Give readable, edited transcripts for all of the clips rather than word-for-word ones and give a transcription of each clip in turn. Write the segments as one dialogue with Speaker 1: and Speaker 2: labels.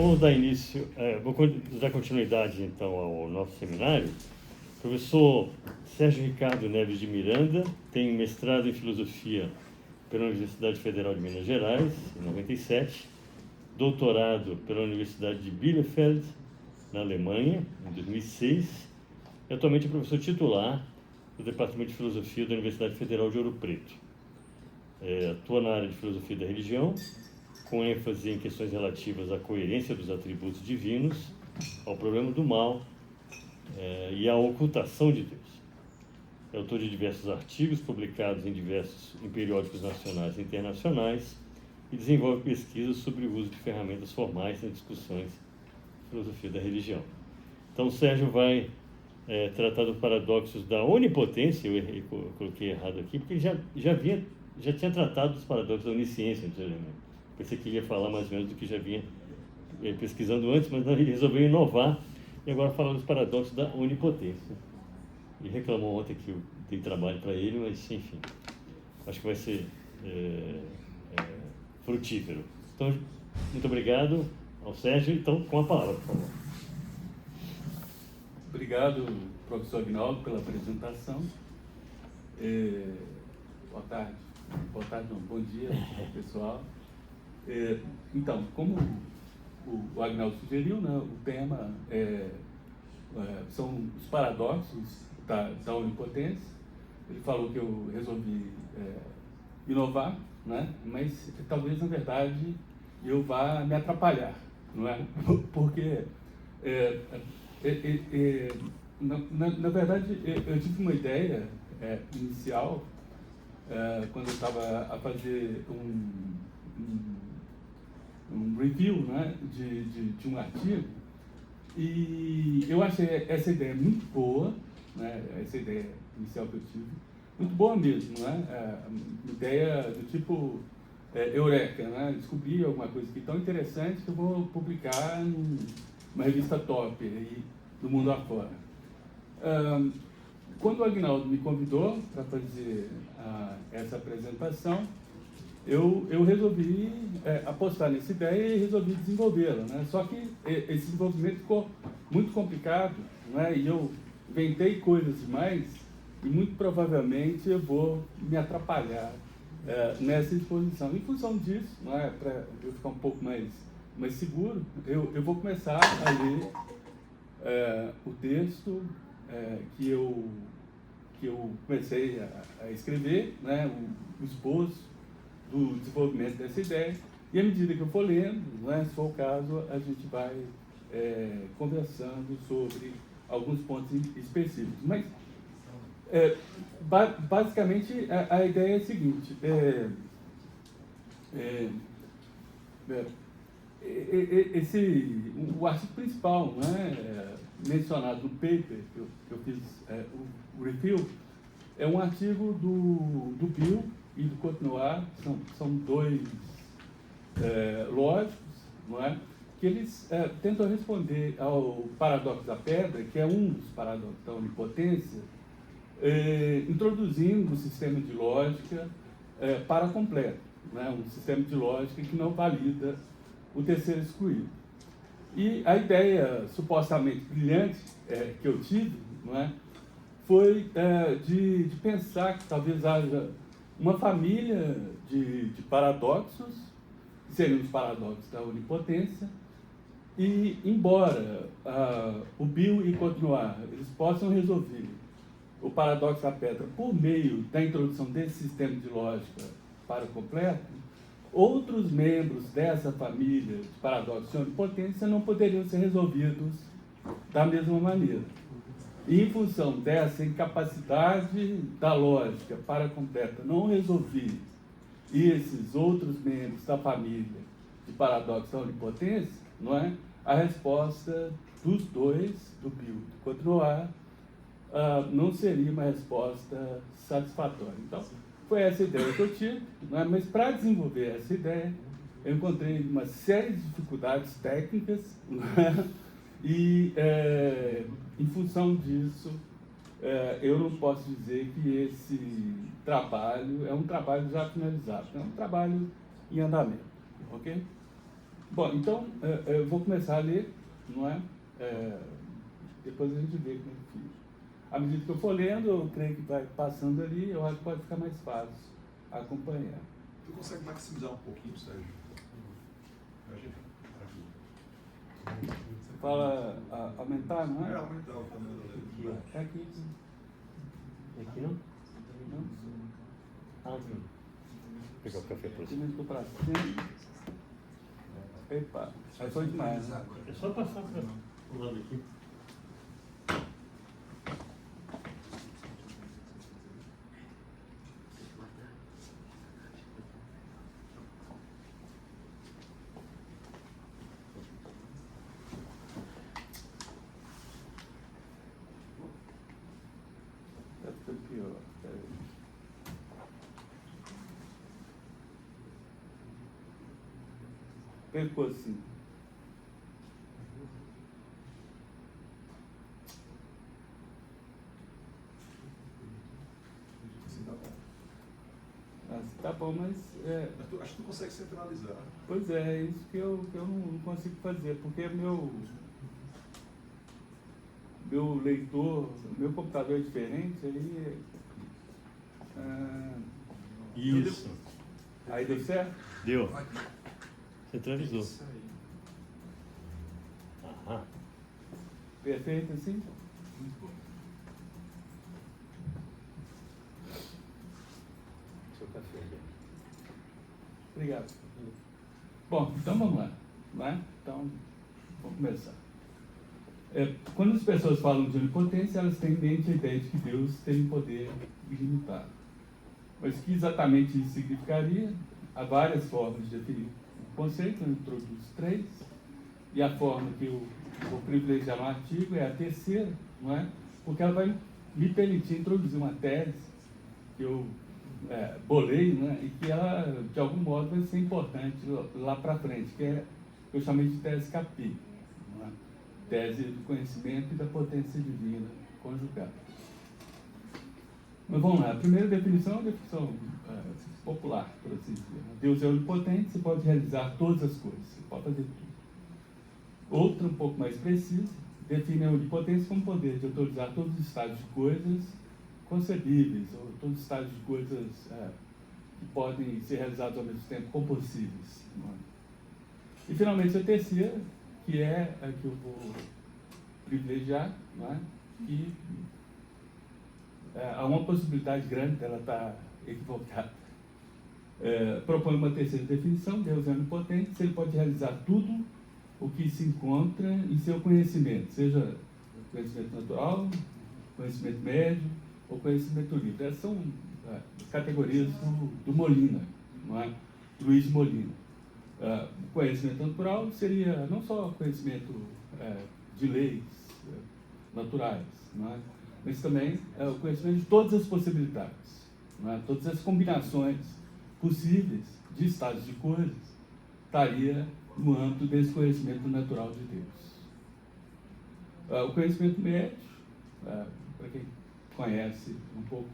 Speaker 1: Vamos dar início, vou dar continuidade então ao nosso seminário. O professor Sérgio Ricardo Neves de Miranda tem mestrado em Filosofia pela Universidade Federal de Minas Gerais, em 97, doutorado pela Universidade de Bielefeld, na Alemanha, em 2006, e atualmente é professor titular do Departamento de Filosofia da Universidade Federal de Ouro Preto. Atua na área de Filosofia da Religião, com ênfase em questões relativas à coerência dos atributos divinos, ao problema do mal e à ocultação de Deus. É autor de diversos artigos publicados em periódicos nacionais e internacionais e desenvolve pesquisas sobre o uso de ferramentas formais nas discussões de filosofia da religião. Então, o Sérgio vai tratar dos paradoxos da onipotência. Eu coloquei errado aqui, porque ele já tinha tratado dos paradoxos da onisciência anteriormente. Pensei que ele ia falar mais ou menos do que já vinha pesquisando antes, mas ele resolveu inovar e agora falar dos paradoxos da onipotência. Ele reclamou ontem que eu dei trabalho para ele, mas enfim, acho que vai ser frutífero. Então, muito obrigado ao Sérgio. Então, com a palavra, por favor.
Speaker 2: Obrigado, professor Aguinaldo, pela apresentação. Boa tarde. Boa tarde, não. Bom dia, pessoal. Então, como o Aguinaldo sugeriu, né, o tema são os paradoxos da onipotência. Ele falou que eu resolvi inovar, né, mas talvez, na verdade, eu vá me atrapalhar, não é? Porque, na verdade, eu tive uma ideia inicial quando eu estava a fazer um review, né, de um artigo, e eu achei essa ideia muito boa, né, essa ideia inicial que eu tive, muito boa mesmo, né, uma ideia do tipo eureka, né, descobri alguma coisa aqui tão interessante que eu vou publicar numa revista top aí do mundo afora. Quando o Aguinaldo me convidou para fazer essa apresentação, eu resolvi apostar nessa ideia e resolvi desenvolvê-la, né? Só que esse desenvolvimento ficou muito complicado, né? E eu inventei coisas demais e muito provavelmente eu vou me atrapalhar nessa exposição. Em função disso, né, para eu ficar um pouco mais seguro, eu vou começar a ler o texto que eu comecei a escrever, né, o esboço do desenvolvimento dessa ideia, e à medida que eu for lendo, né, se for o caso, a gente vai conversando sobre alguns pontos específicos. Mas, basicamente, a ideia é a seguinte: o artigo principal, né, mencionado no paper que eu fiz o review, é um artigo do Bill e do Cotenoir, são dois lógicos, não é? Que eles tentam responder ao paradoxo da pedra, que é um dos paradoxos da onipotência, introduzindo um sistema de lógica paracompleto, né? Um sistema de lógica que não valida o terceiro excluído. E a ideia supostamente brilhante que eu tive, não é, foi de pensar que talvez haja uma família de paradoxos, que seriam os paradoxos da onipotência, e embora o Bill e Cotenoir eles possam resolver o paradoxo da pedra por meio da introdução desse sistema de lógica paracompleto, outros membros dessa família de paradoxos de onipotência não poderiam ser resolvidos da mesma maneira. E em função dessa incapacidade da lógica paracompleta não resolver esses outros membros da família de paradoxos da onipotência, não é? A resposta dos dois, do Bill e do Cotenoir, não seria uma resposta satisfatória. Então, foi essa ideia que eu tive, não é? Mas para desenvolver essa ideia, eu encontrei uma série de dificuldades técnicas, não é? E, em função disso, eu não posso dizer que esse trabalho é um trabalho já finalizado, é um trabalho em andamento, ok? Bom, então, eu vou começar a ler, não é? Depois a gente vê como é que fica. À medida que eu for lendo, eu creio que vai passando ali, eu acho que pode ficar mais fácil acompanhar.
Speaker 3: Tu consegue maximizar um pouquinho, Sérgio?
Speaker 2: Você fala aumentar, não é?
Speaker 3: Aumentar o tamanho da letra.
Speaker 2: É aqui.
Speaker 1: Aqui não?
Speaker 2: Não?
Speaker 1: Ah, sim. Vou pegar o café para você.
Speaker 2: Diminuiu para cima. Epa, aí foi demais, né?
Speaker 1: É só passar para o lado aqui.
Speaker 2: Deve ser pior. Peraí. Ficou assim.
Speaker 3: Assim tá bom.
Speaker 2: Assim, tá bom, mas
Speaker 3: Acho que tu consegue centralizar.
Speaker 2: pois é isso que eu não consigo fazer, porque meu leitor, meu computador é diferente,
Speaker 1: Isso.
Speaker 2: aí deu certo?
Speaker 1: Deu. Centralizou.
Speaker 3: Isso aí.
Speaker 1: Aham.
Speaker 2: Perfeito assim?
Speaker 3: Muito bom.
Speaker 1: Seu café ali.
Speaker 2: Obrigado. Bom, então vamos lá. Né? Então, vamos começar. Quando as pessoas falam de onipotência, elas têm em mente a ideia de que Deus tem um poder ilimitado. Mas o que exatamente isso significaria? Há várias formas de definir o conceito, eu introduzo 3, e a forma que eu vou privilegiar no artigo é a terceira, não é? Porque ela vai me permitir introduzir uma tese que eu bolei, né? E que ela, de algum modo, vai ser importante lá para frente, que é que eu chamei de tese CAPI, não é? Tese do conhecimento e da potência divina conjugada. Mas vamos lá, a primeira definição é uma definição popular, por assim dizer. Deus é onipotente, você pode realizar todas as coisas, você pode fazer tudo. Outra, um pouco mais precisa, define a onipotência como poder de autorizar todos os estados de coisas concebíveis, ou todos os estados de coisas que podem ser realizados ao mesmo tempo, como possíveis. Não é? E, finalmente, a terceira, que é a que eu vou privilegiar, não é? Que há uma possibilidade grande dela estar equivocada. Propõe uma terceira definição: Deus é onipotente, ele pode realizar tudo o que se encontra em seu conhecimento, seja conhecimento natural, conhecimento médio ou conhecimento livre. Essas são categorias do Molina, não é? Luiz Molina. O conhecimento natural seria não só conhecimento de leis naturais, não é? Mas também o conhecimento de todas as possibilidades, não é? Todas as combinações possíveis de estados de coisas estaria no âmbito desse conhecimento natural de Deus. O conhecimento médio, para quem conhece um pouco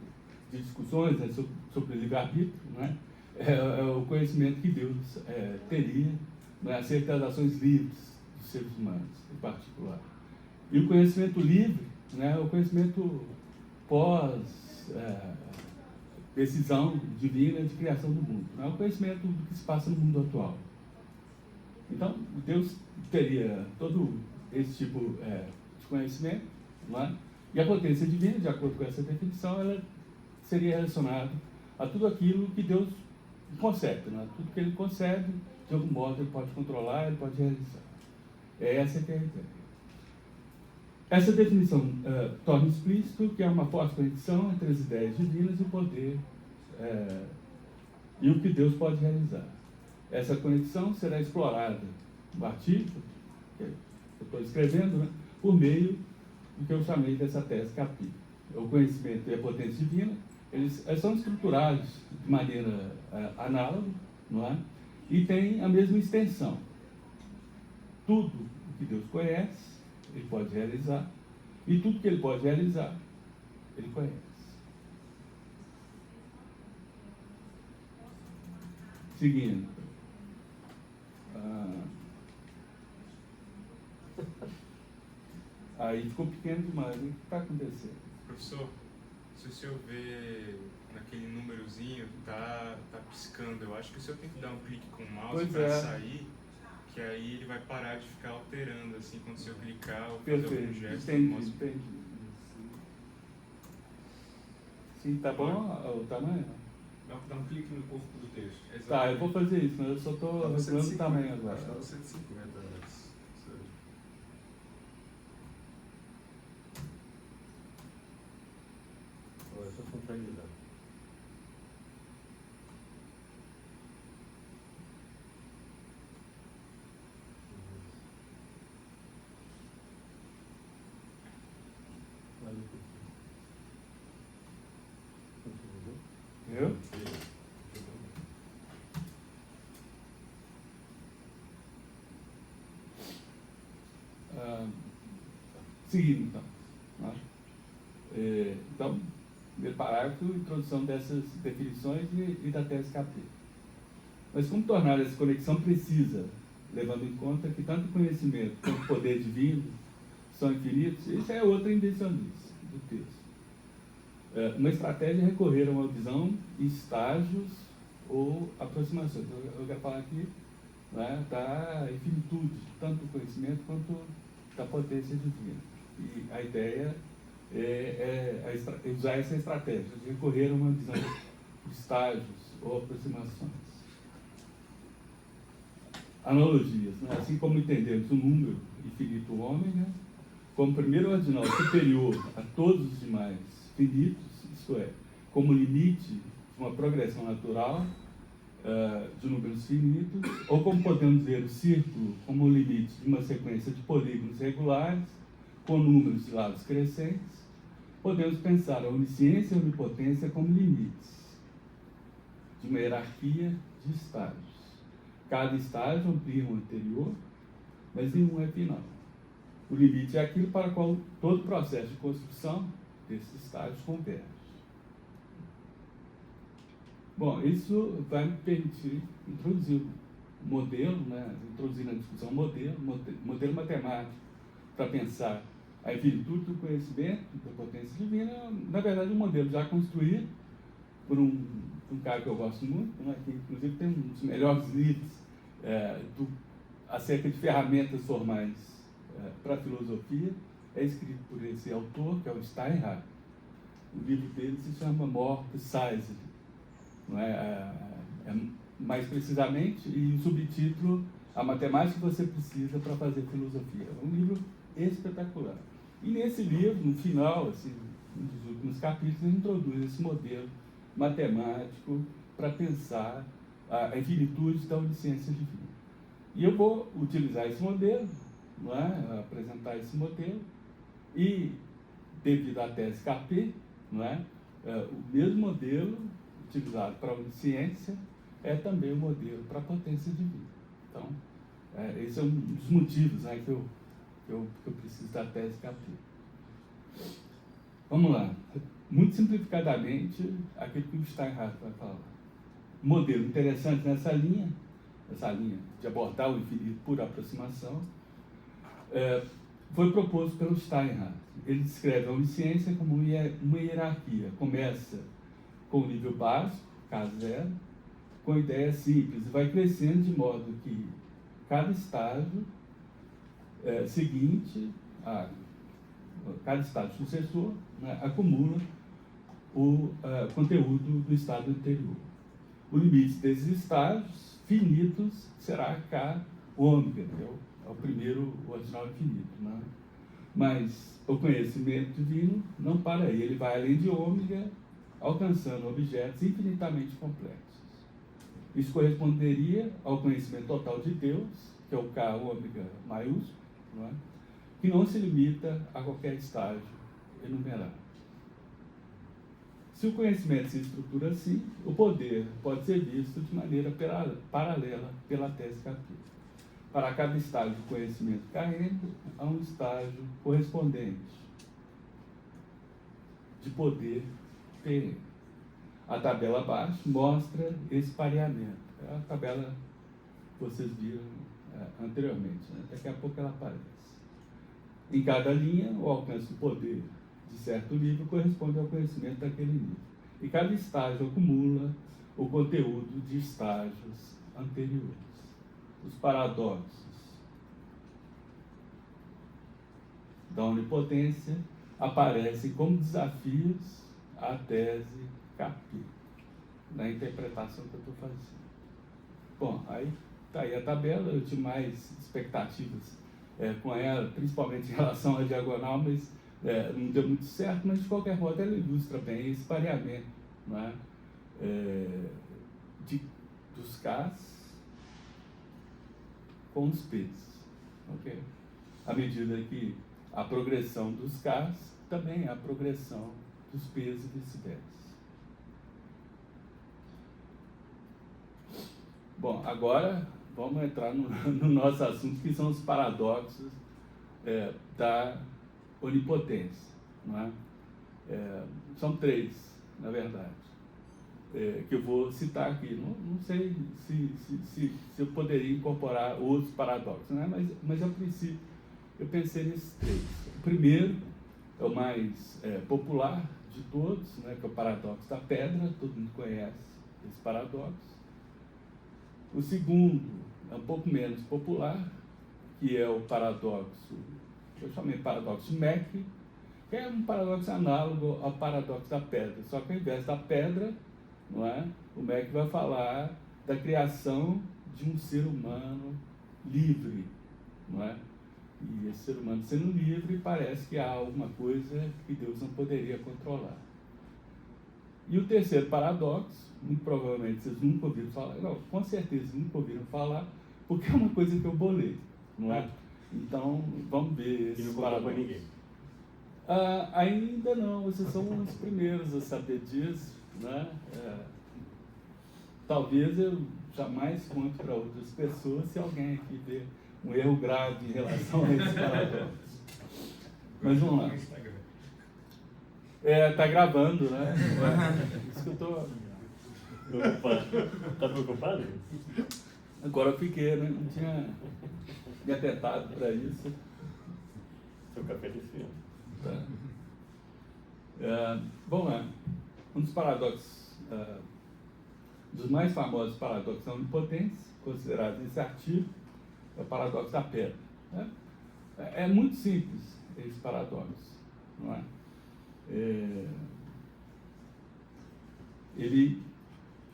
Speaker 2: de discussões, né, sobre livre-arbítrio, né, é o conhecimento que Deus teria, né, acerca das ações livres dos seres humanos, em particular. E o conhecimento livre, né, o conhecimento pós-decisão divina de criação do mundo, né, o conhecimento do que se passa no mundo atual. Então, Deus teria todo esse tipo de conhecimento, não é? E a potência divina, de acordo com essa definição, ela seria relacionada a tudo aquilo que Deus concede, né? Tudo que Ele concede, de algum modo, Ele pode controlar, Ele pode realizar. Essa que é a ideia. Essa definição torna explícito que há uma forte conexão entre as ideias divinas e o poder e o que Deus pode realizar. Essa conexão será explorada no artigo que eu estou escrevendo, né, por meio do que eu chamei dessa tese CAPI. O conhecimento e a potência divina, eles são estruturados de maneira análoga, não é? E têm a mesma extensão. Tudo o que Deus conhece, Ele pode realizar, e tudo que Ele pode realizar, Ele conhece. Seguindo. Aí ficou pequeno demais. O que está acontecendo?
Speaker 4: Professor, se o senhor vê naquele númerozinho, tá piscando, eu acho que o senhor tem que dar um clique com o mouse
Speaker 2: Pois
Speaker 4: para
Speaker 2: é.
Speaker 4: sair, que aí ele vai parar de ficar alterando, assim, quando o senhor clicar ou fazer algum
Speaker 2: Perfeito.
Speaker 4: gesto.
Speaker 2: Entendi. Sim, tá bom o tamanho?
Speaker 3: Dá um clique no corpo do texto.
Speaker 2: Tá, eu vou fazer isso, mas eu só estou
Speaker 3: Dava
Speaker 2: regulando o tamanho
Speaker 3: 150,
Speaker 2: agora.
Speaker 3: acho que dava 150 antes.
Speaker 1: Olha, só centralizar.
Speaker 2: Eu? Seguindo, então. Né? Então, primeiro parágrafo, introdução dessas definições e da tese capítulo. Mas como tornar essa conexão precisa, levando em conta que tanto o conhecimento quanto o poder divino são infinitos? Isso é outra invenção do texto. Uma estratégia é recorrer a uma visão em estágios ou aproximações. Eu quero falar aqui, né, da infinitude, tanto do conhecimento quanto da potência divina. E a ideia é usar essa estratégia, de recorrer a uma visão de estágios ou aproximações. Analogias, né? Assim como entendemos o número infinito ômega como primeiro ordinal superior a todos os demais finitos, isto é, como limite de uma progressão natural de números finitos, ou como podemos ver o círculo como limite de uma sequência de polígonos regulares com números de lados crescentes, podemos pensar a onisciência e a onipotência como limites de uma hierarquia de estágios. Cada estágio amplia o anterior, mas nenhum é final. O limite é aquilo para o qual todo o processo de construção desses estágios converge. Bom, isso vai me permitir introduzir um modelo, né, introduzir na discussão modelo matemático para pensar a infinitude do conhecimento, da potência divina, na verdade um modelo já construído por um cara que eu gosto muito, né, que inclusive tem um dos melhores livros acerca de ferramentas formais para a filosofia, é escrito por esse autor, que é o Steinhardt. O livro dele se chama More Precisely, não é? Mais precisamente, e o subtítulo A Matemática que Você Precisa para Fazer Filosofia. É um livro espetacular. E nesse livro, no final, assim, um dos últimos capítulos, ele introduz esse modelo matemático para pensar a infinitude da onisciência divina. E eu vou utilizar esse modelo, não é? Apresentar esse modelo, e, devido à tese KP, não é? O mesmo modelo utilizado para a onisciência é também o modelo para a potência divina. Então, esse é um dos motivos, né, que eu preciso da tese KP. Vamos lá. Muito simplificadamente, aquilo que o Steinhardt vai falar. Modelo interessante nessa linha de abordar o infinito por aproximação, foi proposto pelo Steinhardt. Ele descreve a onisciência como uma hierarquia. Começa com o nível básico, K0, com ideia simples, e vai crescendo de modo que cada estágio seguinte, cada estágio sucessor, né, acumula o conteúdo do estado anterior. O limite desses estágios finitos será K ômega, que é o primeiro ordinal infinito. Né? Mas o conhecimento divino não para aí, ele vai além de ômega, alcançando objetos infinitamente complexos. Isso corresponderia ao conhecimento total de Deus, que é o K ômega maiúsculo, não é? Que não se limita a qualquer estágio enumerado. Se o conhecimento se estrutura assim, o poder pode ser visto de maneira paralela pela tese capítulo. Para cada estágio do conhecimento carrego, há um estágio correspondente de poder perene. A tabela abaixo mostra esse pareamento. É a tabela que vocês viram anteriormente, né? Daqui a pouco ela aparece. Em cada linha, o alcance do poder de certo nível corresponde ao conhecimento daquele nível. E cada estágio acumula o conteúdo de estágios anteriores. Os paradoxos da onipotência aparecem como desafios à tese capi, na interpretação que eu estou fazendo. Bom, aí está aí a tabela. Eu tinha mais expectativas com ela, principalmente em relação à diagonal, mas não deu muito certo. Mas de qualquer modo ela ilustra bem esse pareamento, não é? Dos Ks com os Ps, ok? À medida que a progressão dos Ks também é a progressão dos Ps e vice-versa. Bom, agora vamos entrar no nosso assunto, que são os paradoxos da onipotência, não é? São 3, na verdade, que eu vou citar aqui. Não sei se eu poderia incorporar outros paradoxos, né? Mas a princípio eu pensei nesses 3. O primeiro é o mais popular de todos, né? Que é o paradoxo da pedra. Todo mundo conhece esse paradoxo. O segundo é um pouco menos popular, que é o paradoxo, eu chamei de paradoxo Mack, que é um paradoxo análogo ao paradoxo da pedra, só que ao invés da pedra, não é? O Mack vai falar da criação de um ser humano livre, não é? E esse ser humano sendo livre, parece que há alguma coisa que Deus não poderia controlar. E o terceiro paradoxo, muito provavelmente vocês nunca ouviram falar, não, com certeza nunca ouviram falar, porque é uma coisa que eu bolei, não é? Então, vamos ver esse paradoxo.
Speaker 1: Ninguém.
Speaker 2: Ainda não, vocês são os primeiros a saber disso, né? Talvez eu jamais conte para outras pessoas se alguém aqui vê um erro grave em relação a esse paradoxo. Mas vamos lá. Tá gravando, né? Isso que eu estou
Speaker 1: Preocupado. Está preocupado?
Speaker 2: Agora eu fiquei, né? Não tinha me atentado para isso.
Speaker 1: Seu café desceu.
Speaker 2: Tá. Vamos lá. Um dos paradoxos, dos mais famosos paradoxos da onipotência, considerado nesse artigo, é o paradoxo da pedra, né? É muito simples esse paradoxo, não é?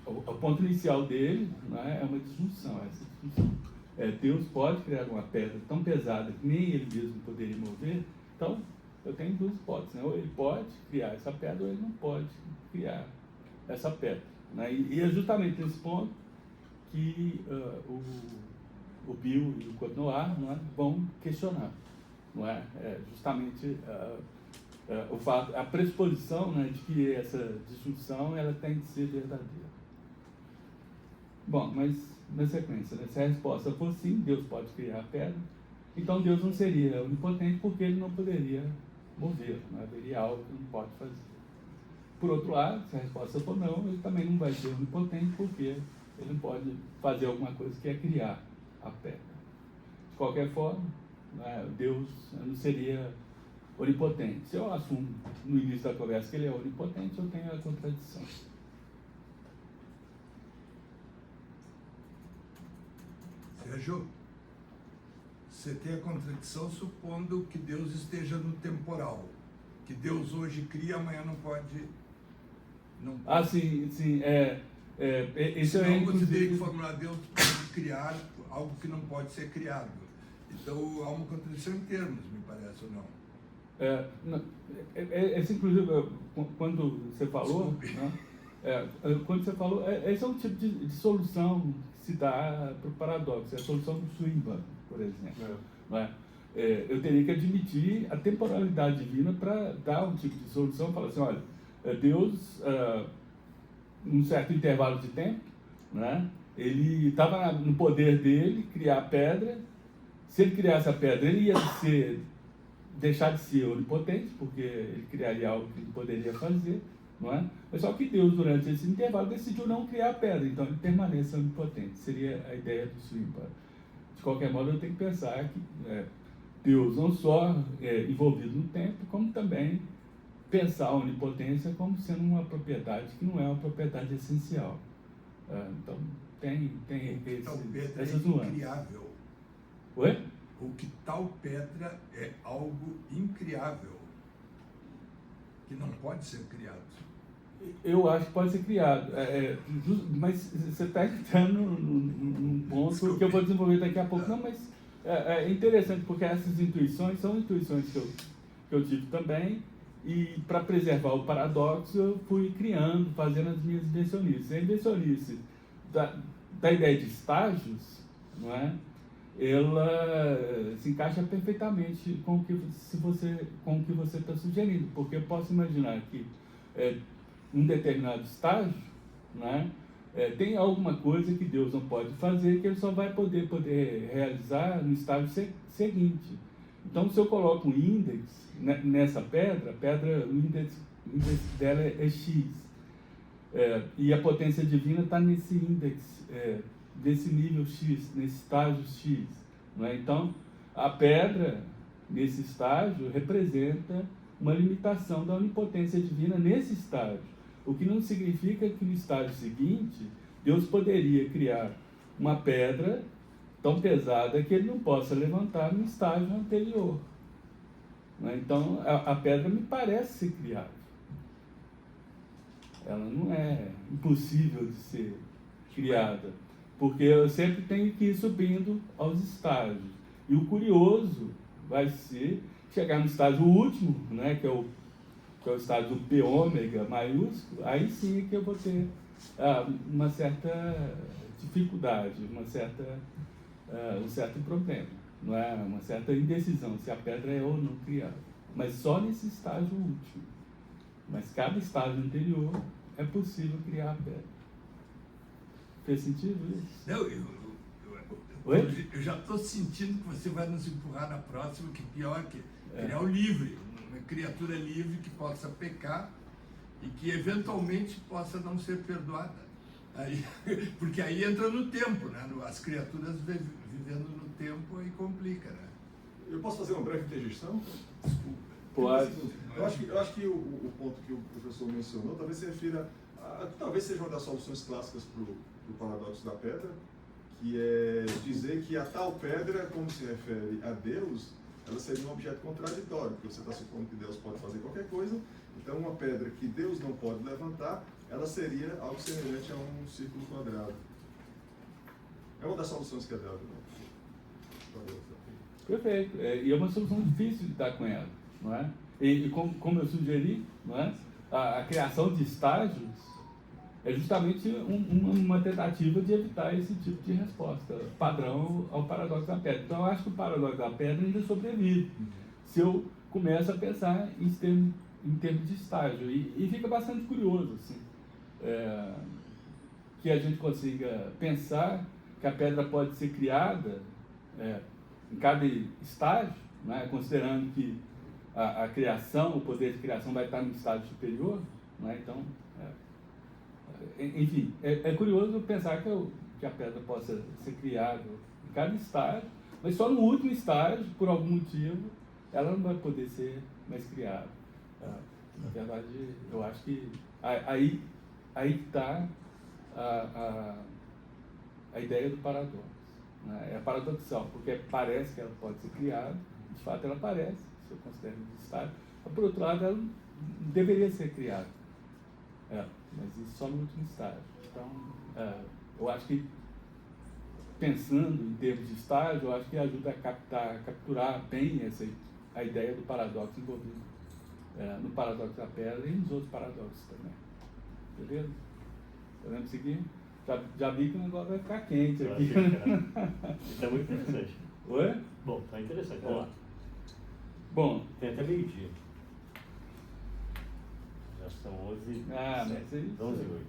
Speaker 2: O ponto inicial dele, não é uma disjunção, essa disjunção. Deus pode criar uma pedra tão pesada que nem ele mesmo poderia mover. Então, eu tenho duas hipóteses, né? Ou ele pode criar essa pedra, ou ele não pode criar essa pedra, né? E é justamente nesse ponto que o Bill e o Cotnoir, não é, vão questionar, não é? Justamente o fato, a pressuposição, né, de que essa disjunção ela tem que ser verdadeira. Bom, mas na sequência, né, se a resposta for sim, Deus pode criar a pedra, então Deus não seria onipotente porque ele não poderia mover, não haveria algo que ele não pode fazer. Por outro lado, se a resposta for não, ele também não vai ser onipotente porque ele não pode fazer alguma coisa que é criar a pedra. De qualquer forma, né, Deus não seria onipotente. Se eu assumo no início da conversa que ele é onipotente, eu tenho a contradição.
Speaker 5: Sérgio, você tem a contradição supondo que Deus esteja no temporal. Que Deus hoje cria, amanhã não pode...
Speaker 2: Sim. Isso
Speaker 5: Senão você teria que formular Deus pode criar algo que não pode ser criado. Então há uma contradição em termos, me parece, ou não?
Speaker 2: Inclusive, quando você falou, né, quando você falou, esse é um tipo de solução que se dá para o paradoxo, é a solução do Swinburne, por exemplo. Né? Eu teria que admitir a temporalidade divina para dar um tipo de solução, falar assim, olha, Deus, num certo intervalo de tempo, né, ele estava no poder dele criar a pedra. Se ele criasse a pedra, ele ia deixar de ser onipotente, porque ele criaria algo que ele poderia fazer, não é? Mas só que Deus, durante esse intervalo, decidiu não criar a pedra, então ele permanece onipotente. Seria a ideia do Swinburne. De qualquer modo, eu tenho que pensar que Deus não só envolvido no tempo, como também pensar a onipotência como sendo uma propriedade que não é uma propriedade essencial. Então, tem
Speaker 5: Tal pedra
Speaker 2: essas
Speaker 5: é
Speaker 2: nuances.
Speaker 5: incriável.
Speaker 2: Oi?
Speaker 5: O que tal pedra é algo incriável, que não pode ser criado.
Speaker 2: Eu acho que pode ser criado. Mas você está entrando num ponto que eu vou desenvolver daqui a pouco. Não, mas é interessante, porque essas intuições são intuições que eu tive também, e para preservar o paradoxo, eu fui criando, fazendo as minhas invencionices. A invencionice da ideia de estágios, não é? Ela se encaixa perfeitamente com o que você está sugerindo, porque eu posso imaginar que um determinado estágio, né, tem alguma coisa que Deus não pode fazer, que ele só vai poder realizar no estágio seguinte. Então, se eu coloco um índex nessa pedra, o índex dela é X, e a potência divina está nesse índex, desse nível X, nesse estágio X. Né? Então, a pedra, nesse estágio, representa uma limitação da onipotência divina nesse estágio. O que não significa que no estágio seguinte, Deus poderia criar uma pedra tão pesada que ele não possa levantar no estágio anterior. Né? Então, a pedra me parece ser criável. Ela não é impossível de ser criada, porque eu sempre tenho que ir subindo aos estágios. E o curioso vai ser chegar no estágio último, né, que é o estágio do P ômega maiúsculo, aí sim é que eu vou ter uma certa dificuldade, um certo problema, não é? Uma certa indecisão, se a pedra é ou não criada. Mas só nesse estágio último. Mas cada estágio anterior é possível criar a pedra. Fez sentido isso?
Speaker 5: Não,
Speaker 2: Oi?
Speaker 5: eu já estou sentindo que você vai nos empurrar na próxima, que pior que criar o livre, uma criatura livre que possa pecar e que eventualmente possa não ser perdoada. Aí, porque aí entra no tempo, né? As criaturas vivendo no tempo aí complica, né?
Speaker 6: Eu posso fazer uma breve interjeição?
Speaker 5: Desculpa.
Speaker 2: Pode.
Speaker 6: Eu acho que o ponto que o professor mencionou talvez se refira talvez seja uma das soluções clássicas para o paradoxo da pedra, que é dizer que a tal pedra, como se refere a Deus, ela seria um objeto contraditório, porque você está supondo que Deus pode fazer qualquer coisa, então uma pedra que Deus não pode levantar, ela seria algo semelhante a um círculo quadrado. É uma das soluções que é dada, né?
Speaker 2: Perfeito. E é uma solução difícil de lidar com ela, não é? E como eu sugeri, não é? A criação de estágios é justamente uma tentativa de evitar esse tipo de resposta padrão ao paradoxo da pedra. Então, eu acho que o paradoxo da pedra ainda sobrevive, se eu começo a pensar em termos de estágio. E fica bastante curioso, assim, que a gente consiga pensar que a pedra pode ser criada em cada estágio, né, considerando que a criação, o poder de criação vai estar no estágio superior, né, então, enfim, é curioso pensar que a pedra possa ser criada em cada estágio, mas só no último estágio, por algum motivo, ela não vai poder ser mais criada. Na verdade, eu acho que aí está a ideia do paradoxo. Né? É paradoxal, porque parece que ela pode ser criada, de fato ela parece, se eu considero um estágio, mas por outro lado ela não deveria ser criada. Mas isso só no último estágio. Então, eu acho que, pensando em termos de estágio, eu acho que ajuda a capturar bem a ideia do paradoxo envolvido no paradoxo da pedra e nos outros paradoxos também. Beleza? Podemos seguir? Já vi que o negócio vai ficar quente aqui.
Speaker 1: Isso é muito interessante.
Speaker 2: Oi?
Speaker 1: Bom, tá interessante. Vamos lá.
Speaker 2: Bom,
Speaker 1: Tem até meio-dia. Já são 11
Speaker 2: mas isso
Speaker 1: 11 e 8.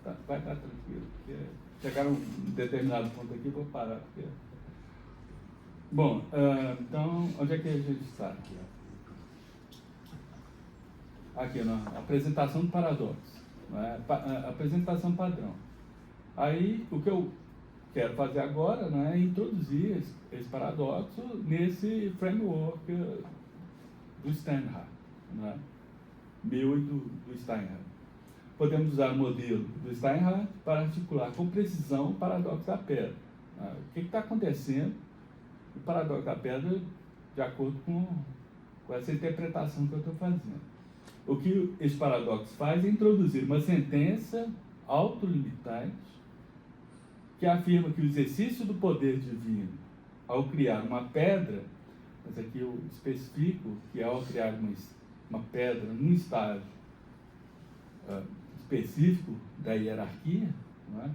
Speaker 2: vai estar tranquilo. Porque chegar a um determinado ponto aqui, eu vou parar. Porque... Bom, então, onde é que a gente está? Aqui, na apresentação do paradoxo. Apresentação padrão. Aí, o que eu quero fazer agora, né, é introduzir esse paradoxo nesse framework do Steinhardt, né, meu e do Steinhardt. Podemos usar o modelo do Steinhardt para articular com precisão o paradoxo da pedra. Né? O que está acontecendo no paradoxo da pedra de acordo com essa interpretação que eu estou fazendo? O que esse paradoxo faz é introduzir uma sentença autolimitante que afirma que o exercício do poder divino ao criar uma pedra, mas aqui eu especifico que ao criar uma pedra num estágio específico da hierarquia, não é?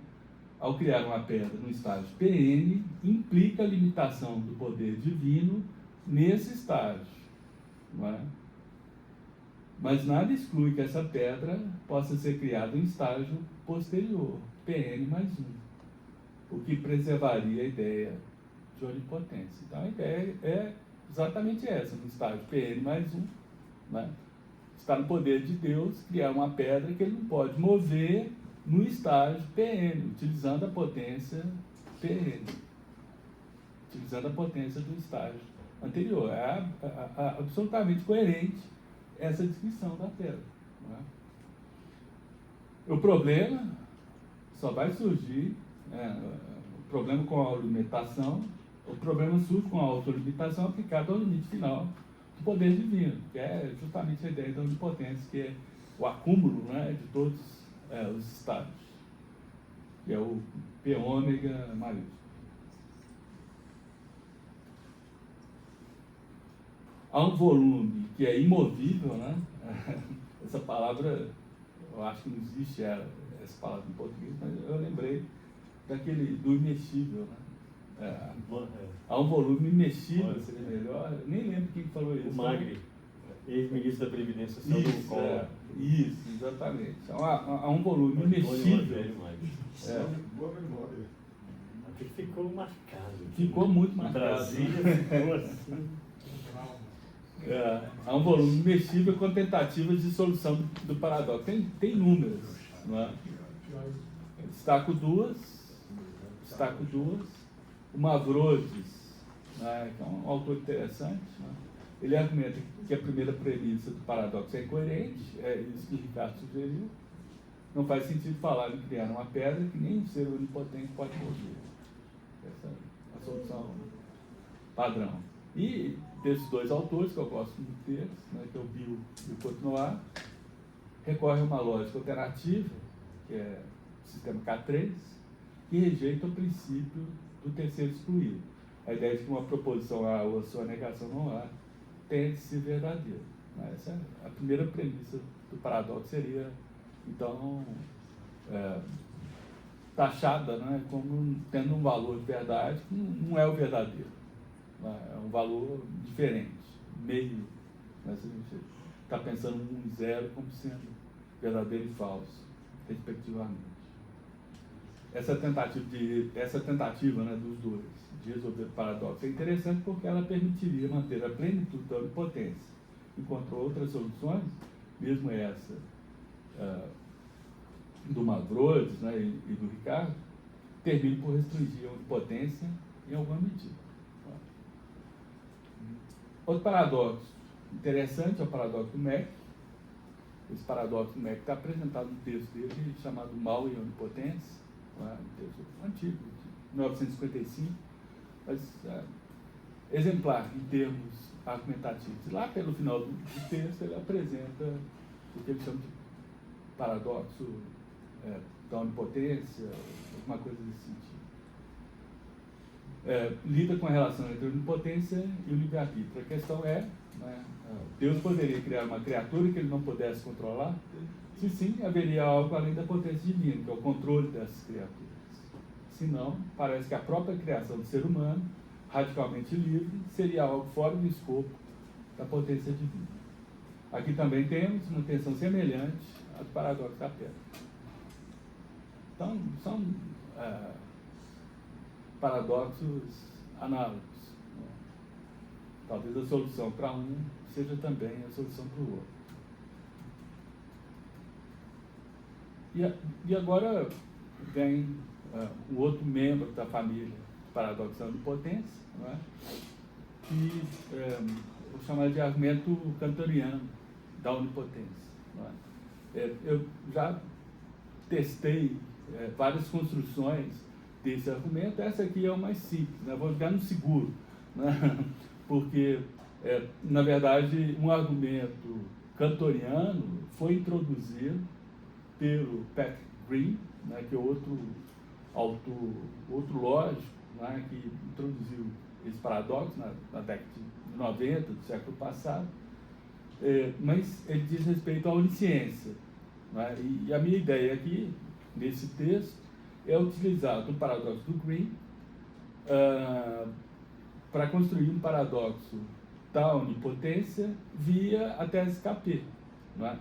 Speaker 2: Ao criar uma pedra num estágio PN, implica a limitação do poder divino nesse estágio, não é? Mas nada exclui que essa pedra possa ser criada em estágio posterior, PN mais 1, o que preservaria a ideia de onipotência. Então a ideia é exatamente essa, no estágio PN mais 1, né? Está no poder de Deus criar uma pedra que ele não pode mover no estágio PN, utilizando a potência PN, utilizando a potência do estágio anterior. É absolutamente coerente essa descrição da pedra. Não é? O problema só vai surgir, o problema com a autolimitação, o problema surge com a autolimitação aplicada ao limite final do poder divino, que é justamente a ideia da onipotência, que é o acúmulo, né, de todos os estágios, que é o P ômega maiúsculo. Há um volume que é imovível, né? Essa palavra, eu acho que não existe essa palavra em português, mas eu lembrei do imexível, né? Há um volume imexível, seria melhor. Eu nem lembro quem falou isso.
Speaker 1: O Magri, ex-ministro da Previdência Social do Collor.
Speaker 2: Isso, exatamente. Há um volume imexível.
Speaker 6: Boa memória.
Speaker 1: Aqui ficou marcado.
Speaker 2: Ficou muito marcado.
Speaker 1: Brasília ficou assim.
Speaker 2: Há um volume imexível com tentativas de solução do paradoxo. Tem números, não é? Destaco duas. O Mavrodes, né, que é um autor interessante, né? Ele argumenta que a primeira premissa do paradoxo é incoerente, é isso que o Ricardo sugeriu. Não faz sentido falar em criar uma pedra que nem um ser onipotente pode mover. Essa é a solução padrão. E desses dois autores, que eu gosto muito deles, né, que é o Bill e o Cotenoir, recorre a uma lógica alternativa, que é o sistema K3, que rejeita o princípio do terceiro excluído. A ideia de que uma proposição A ou a sua negação não há tem de ser verdadeira. Né? Essa é a primeira premissa do paradoxo, seria, então, taxada, né, como tendo um valor de verdade que não é o verdadeiro. Né? É um valor diferente, meio. Né? Se a gente está pensando 1 e 0 como sendo verdadeiro e falso, respectivamente. Essa tentativa, né, dos dois de resolver o paradoxo é interessante porque ela permitiria manter a plenitude da onipotência, enquanto outras soluções, mesmo essa do Mavrodes, né, e do Ricardo, terminam por restringir a onipotência em alguma medida. Outro paradoxo interessante é o paradoxo do Mack. Esse paradoxo do Mack está apresentado no texto dele chamado Mal e Onipotência, um texto antigo, de 1955, mas exemplar em termos argumentativos. Lá pelo final do texto ele apresenta o que ele chama de paradoxo da onipotência, alguma coisa desse sentido. Lida com a relação entre a onipotência e o livre-arbítrio. A questão é, né, Deus poderia criar uma criatura que ele não pudesse controlar? Se sim, haveria algo além da potência divina, que é o controle dessas criaturas. Se não, parece que a própria criação do ser humano, radicalmente livre, seria algo fora do escopo da potência divina. Aqui também temos uma tensão semelhante ao paradoxo da pedra. Então, são paradoxos análogos. Né? Talvez a solução para um seja também a solução para o outro. E agora vem um outro membro da família do paradoxo da onipotência, não é? Que eu chamo de argumento kantoriano da onipotência. Não é? Eu já testei várias construções desse argumento. Essa aqui é o mais simples, né? Vou jogar no seguro, né? Porque, na verdade, um argumento kantoriano foi introduzido pelo Patrick Green, né, que é outro autor, outro lógico, né, que introduziu esse paradoxo na década de 90 do século passado, mas ele diz respeito à onisciência. Né, e a minha ideia aqui, nesse texto, é utilizar o paradoxo do Green para construir um paradoxo da onipotência via a tese KP. Não é?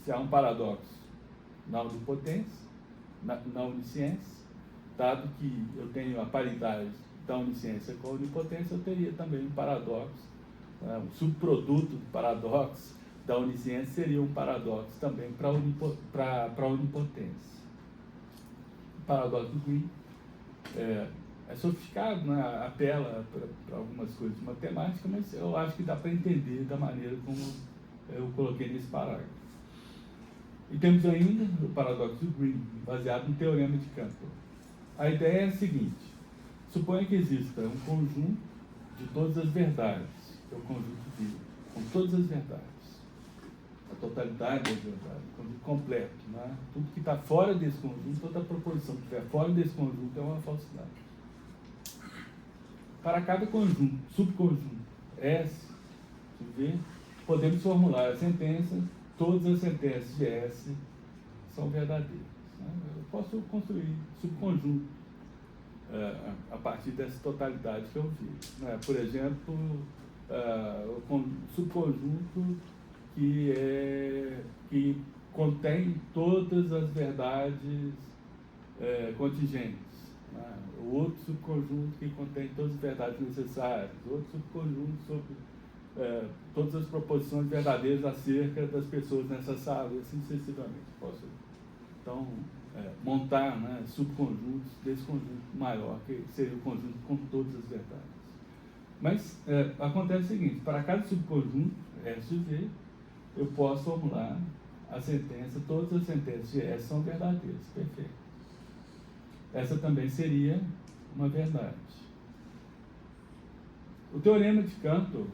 Speaker 2: Se há um paradoxo na onipotência, na onisciência, dado que eu tenho a paridade da onisciência com a onipotência, eu teria também um paradoxo, um subproduto do paradoxo da onisciência seria um paradoxo também para a onipotência. O paradoxo do Green é sofisticado, né? Apela para algumas coisas de matemática, mas eu acho que dá para entender da maneira como eu coloquei nesse parágrafo. E temos ainda o paradoxo do Green, baseado no teorema de Cantor. A ideia é a seguinte: suponha que exista um conjunto de todas as verdades, que é o conjunto vivo, com todas as verdades, a totalidade das verdades, o conjunto completo, né? Tudo que está fora desse conjunto, toda a proposição que estiver fora desse conjunto é uma falsidade. Para cada conjunto, subconjunto S, podemos formular a sentença: todas as sentenças de S são verdadeiras. Eu posso construir subconjunto a partir dessa totalidade que eu vi. Por exemplo, o subconjunto que contém todas as verdades contingentes. O outro subconjunto que contém todas as verdades necessárias. Outro subconjunto sobre todas as proposições verdadeiras acerca das pessoas nessa sala, e assim sucessivamente. Posso, então, montar, né, subconjuntos desse conjunto maior, que seria o conjunto com todas as verdades. Mas acontece o seguinte: para cada subconjunto, S e V, eu posso formular a sentença: todas as sentenças de S são verdadeiras. Perfeito. Essa também seria uma verdade. O teorema de Cantor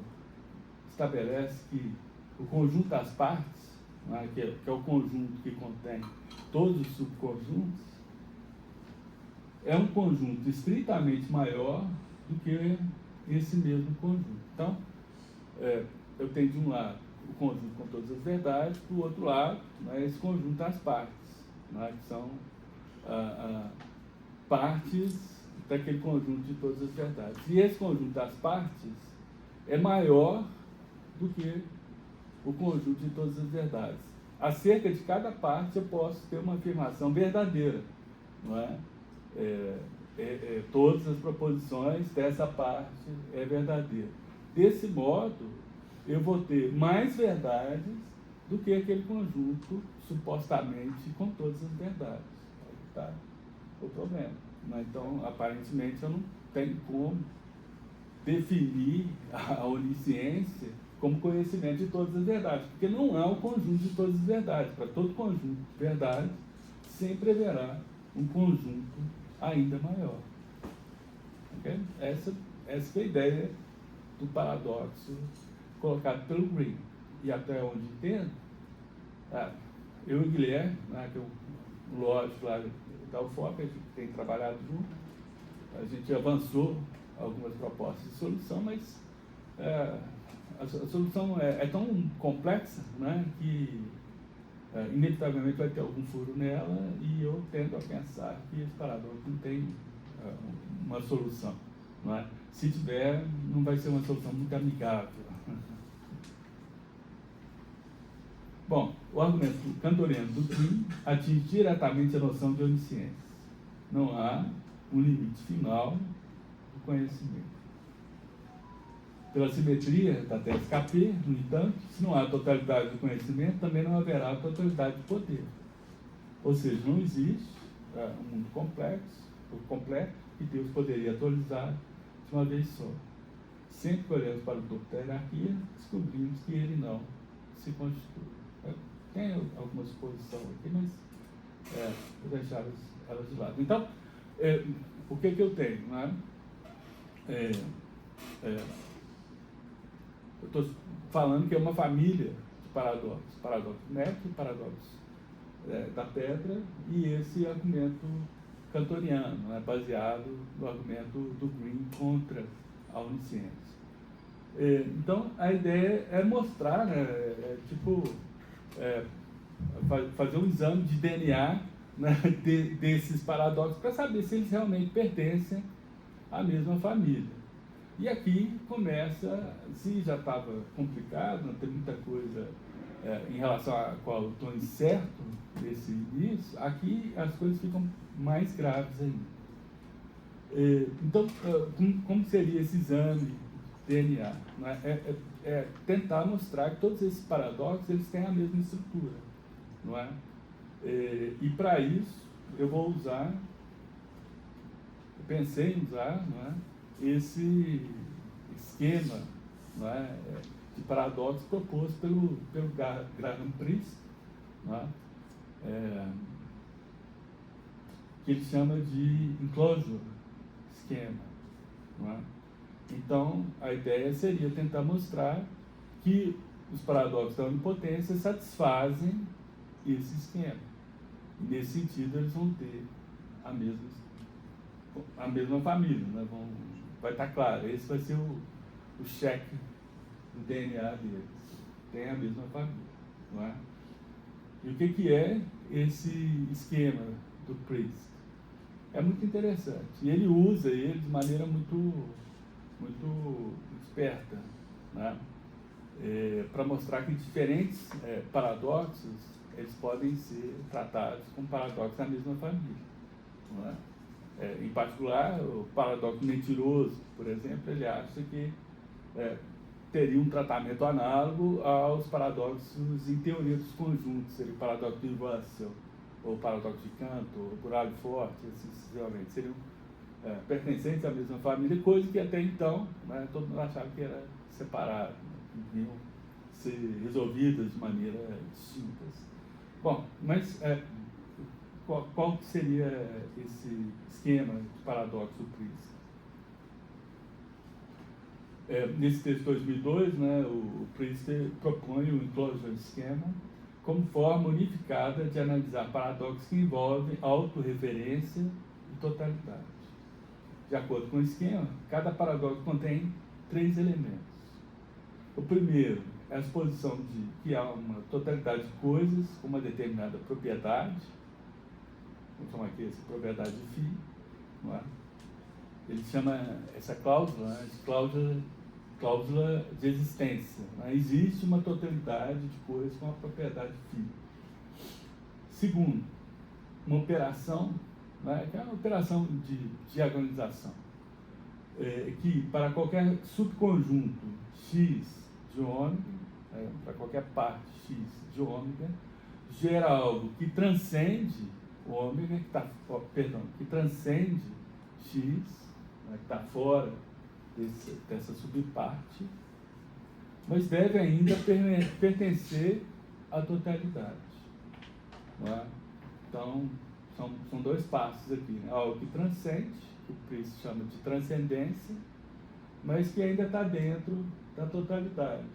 Speaker 2: estabelece que o conjunto das partes, né, que é o conjunto que contém todos os subconjuntos, é um conjunto estritamente maior do que esse mesmo conjunto. Então, eu tenho de um lado o conjunto com todas as verdades, do outro lado, né, esse conjunto das partes, né, que são partes daquele conjunto de todas as verdades. E esse conjunto das partes é maior do que o conjunto de todas as verdades. Acerca de cada parte eu posso ter uma afirmação verdadeira, não é? Todas as proposições dessa parte é verdadeira. Desse modo, eu vou ter mais verdades do que aquele conjunto supostamente com todas as verdades. Aí está o problema. Então, aparentemente, eu não tenho como definir a onisciência como conhecimento de todas as verdades, porque não há um conjunto de todas as verdades. Para todo conjunto de verdades, sempre haverá um conjunto ainda maior. Okay? Essa é a ideia do paradoxo colocado pelo Green. E até onde entendo, eu e o Guilherme, que é o lógico lá da UFOP, a gente tem trabalhado junto, a gente avançou algumas propostas de solução, mas a solução é tão complexa, né, que inevitavelmente vai ter algum furo nela, e eu tendo a pensar que esse paradoxo não tem uma solução. Não é? Se tiver, não vai ser uma solução muito amigável. Bom, o argumento kantoriano do Green atinge diretamente a noção de onisciência. Não há um limite final do conhecimento. Pela simetria da tese KP, no entanto, se não há totalidade do conhecimento, também não haverá totalidade de poder. Ou seja, não existe um mundo complexo, completo, que Deus poderia atualizar de uma vez só. Sempre que olhamos para o topo da hierarquia, descobrimos que ele não se constitui. Tem alguma suposição aqui, mas vou deixar elas de lado. Então, o que eu tenho? Né? Eu estou falando que é uma família de paradoxos. Paradoxo métrico, paradoxo da pedra e esse argumento kantoriano, né? Baseado no argumento do Green contra a onisciência. Então, a ideia é mostrar, né? Fazer um exame de DNA, né? Desses paradoxos para saber se eles realmente pertencem à mesma família. E aqui começa, se já estava complicado, não tem muita coisa em relação a qual eu estou incerto nesse início, aqui as coisas ficam mais graves ainda. Então, como seria esse exame de DNA? Né? Tentar mostrar que todos esses paradoxos eles têm a mesma estrutura. Não é? E para isso, eu vou usar, eu pensei em usar, não é? Esse esquema, não é? De paradoxo proposto pelo Graham Priest, não é? Que ele chama de enclosure schema. Não é? Então, a ideia seria tentar mostrar que os paradoxos da onipotência satisfazem esse esquema. E, nesse sentido, eles vão ter a mesma família. Né? Vai estar claro, esse vai ser o cheque do DNA deles. Tem a mesma família. Não é? E o que é esse esquema do Priest? É muito interessante. E ele usa ele de maneira muito esperta, né? Para mostrar que diferentes paradoxos eles podem ser tratados como paradoxos da mesma família. Não é? Em particular, o paradoxo mentiroso, por exemplo, ele acha que teria um tratamento análogo aos paradoxos em teoria dos conjuntos, seria o paradoxo de Russell, ou o paradoxo de Cantor, ou Burali Forte, assim sucessivamente. Seriam pertencentes à mesma família, coisa que até então, né, todo mundo achava que era separado, né, que deviam ser resolvidas de maneira distintas. Bom, mas qual seria esse esquema de paradoxo Priest? Nesse texto de 2002, né, o Priest propõe o enclosure schema como forma unificada de analisar paradoxos que envolvem autorreferência e totalidade. De acordo com o esquema, cada paradoxo contém 3 elementos. O primeiro é a suposição de que há uma totalidade de coisas com uma determinada propriedade, vamos chamar aqui essa propriedade de φ, não é? Ele chama essa cláusula, né, de cláusula de existência. Né? Existe uma totalidade de coisas com a propriedade φ. Segundo, uma operação, né, que é uma operação de diagonalização, que para qualquer subconjunto x de ômega, para qualquer parte x de ômega, gera algo que transcende o ômega, que transcende x, né, que está fora dessa subparte, mas deve ainda pertencer à totalidade. Não é? Então, são 2 passos aqui. Né? Algo que transcende, que o Priest chama de transcendência, mas que ainda está dentro da totalidade,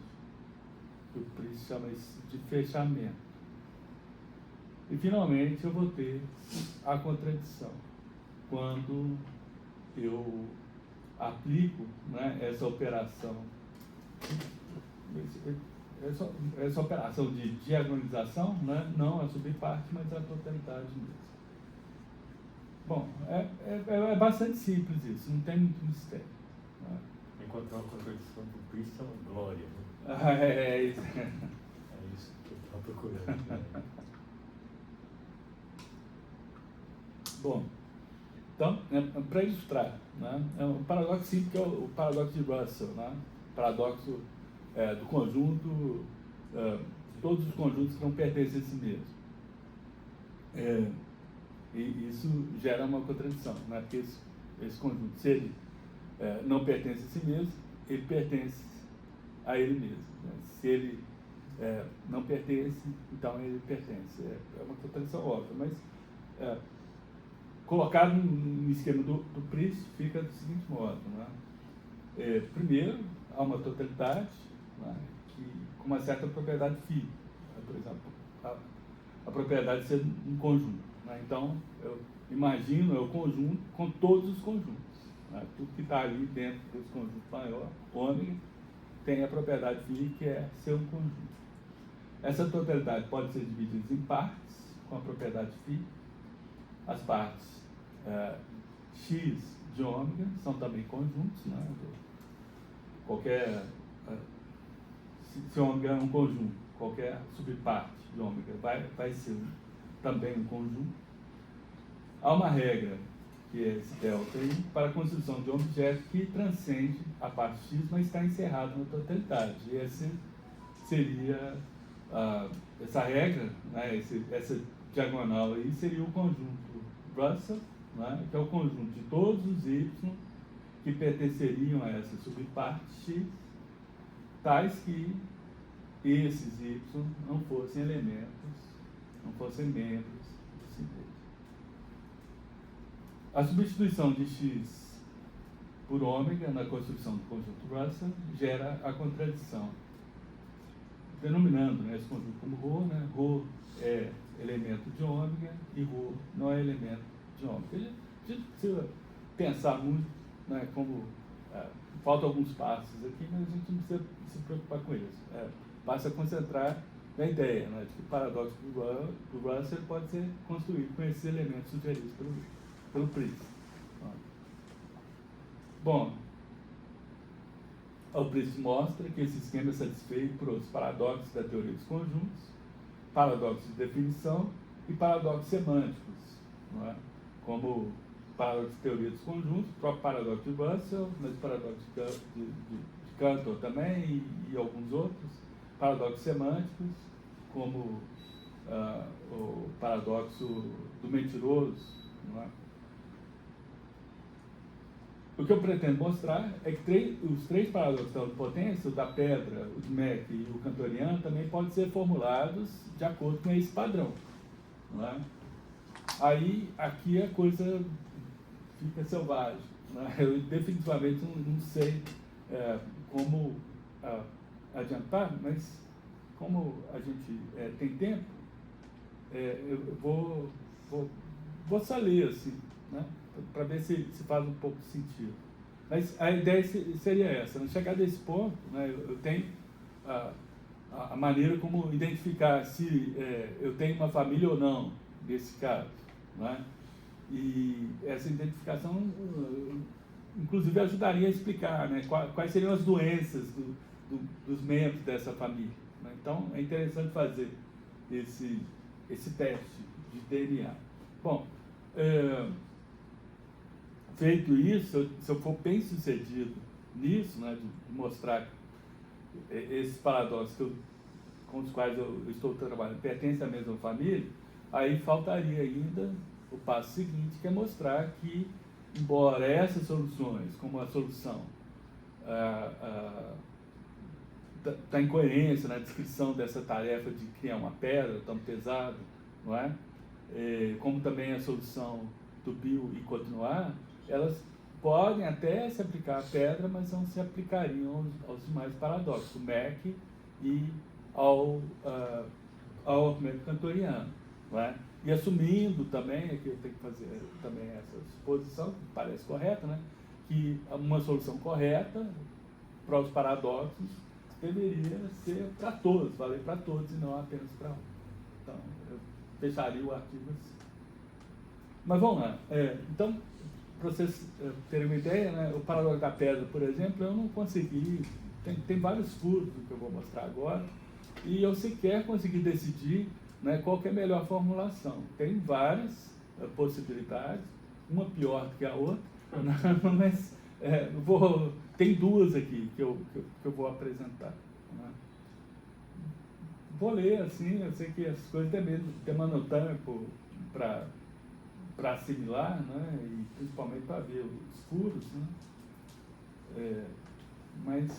Speaker 2: que o Priest chama de fechamento. E, finalmente, eu vou ter a contradição, quando eu aplico, né, essa operação, essa operação de diagonalização, né, não a subparte, mas a totalidade mesmo. Bom, é bastante simples isso, não tem muito mistério. Né?
Speaker 1: Encontrar uma contradição do Priest é uma glória. Né?
Speaker 2: É isso.
Speaker 1: É isso que eu estou procurando. Né?
Speaker 2: Bom, então, para ilustrar, né, é um paradoxo simples, que é o paradoxo de Russell, né? Paradoxo do conjunto, todos os conjuntos que não pertencem a si mesmo. E isso gera uma contradição, né? Porque esse conjunto, se ele não pertence a si mesmo, ele pertence a ele mesmo. Né? Se ele não pertence, então ele pertence. É uma contradição óbvia, mas colocado no esquema do Priest, fica do seguinte modo. Né? Primeiro, há uma totalidade, né, com uma certa propriedade física. Por exemplo, a propriedade de ser um conjunto. Né? Então, eu imagino o conjunto com todos os conjuntos. Né? Tudo que está ali dentro desse conjunto maior, ômega, tem a propriedade física que é ser um conjunto. Essa totalidade pode ser dividida em partes, com a propriedade φ. As partes x de ômega são também conjuntos. Né? Se ômega é um conjunto, qualquer subparte de ômega vai ser também um conjunto. Há uma regra, que é esse delta aí, para a construção de um objeto que transcende a parte x, mas está encerrado na totalidade. E essa seria, essa regra, né, essa diagonal aí, seria o conjunto Russell, né, que é o conjunto de todos os y que pertenceriam a essa subparte x, tais que esses y não fossem elementos, não fossem membros do síntese. A substituição de x por ômega na construção do conjunto Russell gera a contradição, denominando, né, esse conjunto como ρ, né? Ρ é elemento de ômega e ρ não é elemento de ômega. A gente precisa pensar muito, né, como faltam alguns passos aqui, mas a gente não precisa se preocupar com isso. Basta concentrar na ideia, né, de que o paradoxo do Russell pode ser construído com esses elementos sugeridos pelo Priest. Bom, o Priest mostra que esse esquema é satisfeito por outros paradoxos da teoria dos conjuntos, paradoxos de definição e paradoxos semânticos, não é? Como paradoxo de teoria dos conjuntos, o próprio paradoxo de Russell, mas o paradoxo de Cantor também e alguns outros, paradoxos semânticos, como o paradoxo do mentiroso, não é? O que eu pretendo mostrar é que os três paradoxos da onipotência, o da pedra, o de Mach e o cantoriano, também podem ser formulados de acordo com esse padrão. Não é? Aí, aqui a coisa fica selvagem. Não é? Eu definitivamente não sei como adiantar, mas como a gente tem tempo, eu vou só ler assim, né? Para ver se faz um pouco de sentido. Mas a ideia seria essa, né? Chegar desse ponto, né, eu tenho a maneira como identificar se eu tenho uma família ou não, nesse caso. Né? E essa identificação, inclusive, ajudaria a explicar, né, quais seriam as doenças dos membros dessa família. Né? Então, é interessante fazer esse teste de DNA. Bom, feito isso, se eu for bem sucedido nisso, né, de mostrar que esses paradoxos com os quais eu estou trabalhando pertencem à mesma família, aí faltaria ainda o passo seguinte, que é mostrar que, embora essas soluções, como a solução da incoerência na descrição dessa tarefa de criar uma pedra tão pesada, não é? Como também a solução do Bill e continuar, elas podem até se aplicar à pedra, mas não se aplicariam aos demais paradoxos, o Mach e ao argumento cantoriano. Não é? E assumindo também, aqui eu tenho que fazer também essa suposição, que parece correta, né? Que uma solução correta para os paradoxos deveria ser para todos, valer para todos e não apenas para um. Então, eu fecharia o artigo assim. Mas vamos lá. Então, para vocês terem uma ideia, né, o paradoxo da pedra, por exemplo, eu não consegui, tem vários furos que eu vou mostrar agora, e eu sequer consegui decidir, né, qual que é a melhor formulação. Tem várias possibilidades, uma pior do que a outra, mas tem duas aqui que eu vou apresentar. Né? Vou ler assim, eu sei que as coisas demandam tempo para para assimilar, né, e principalmente para ver os furos, né, mas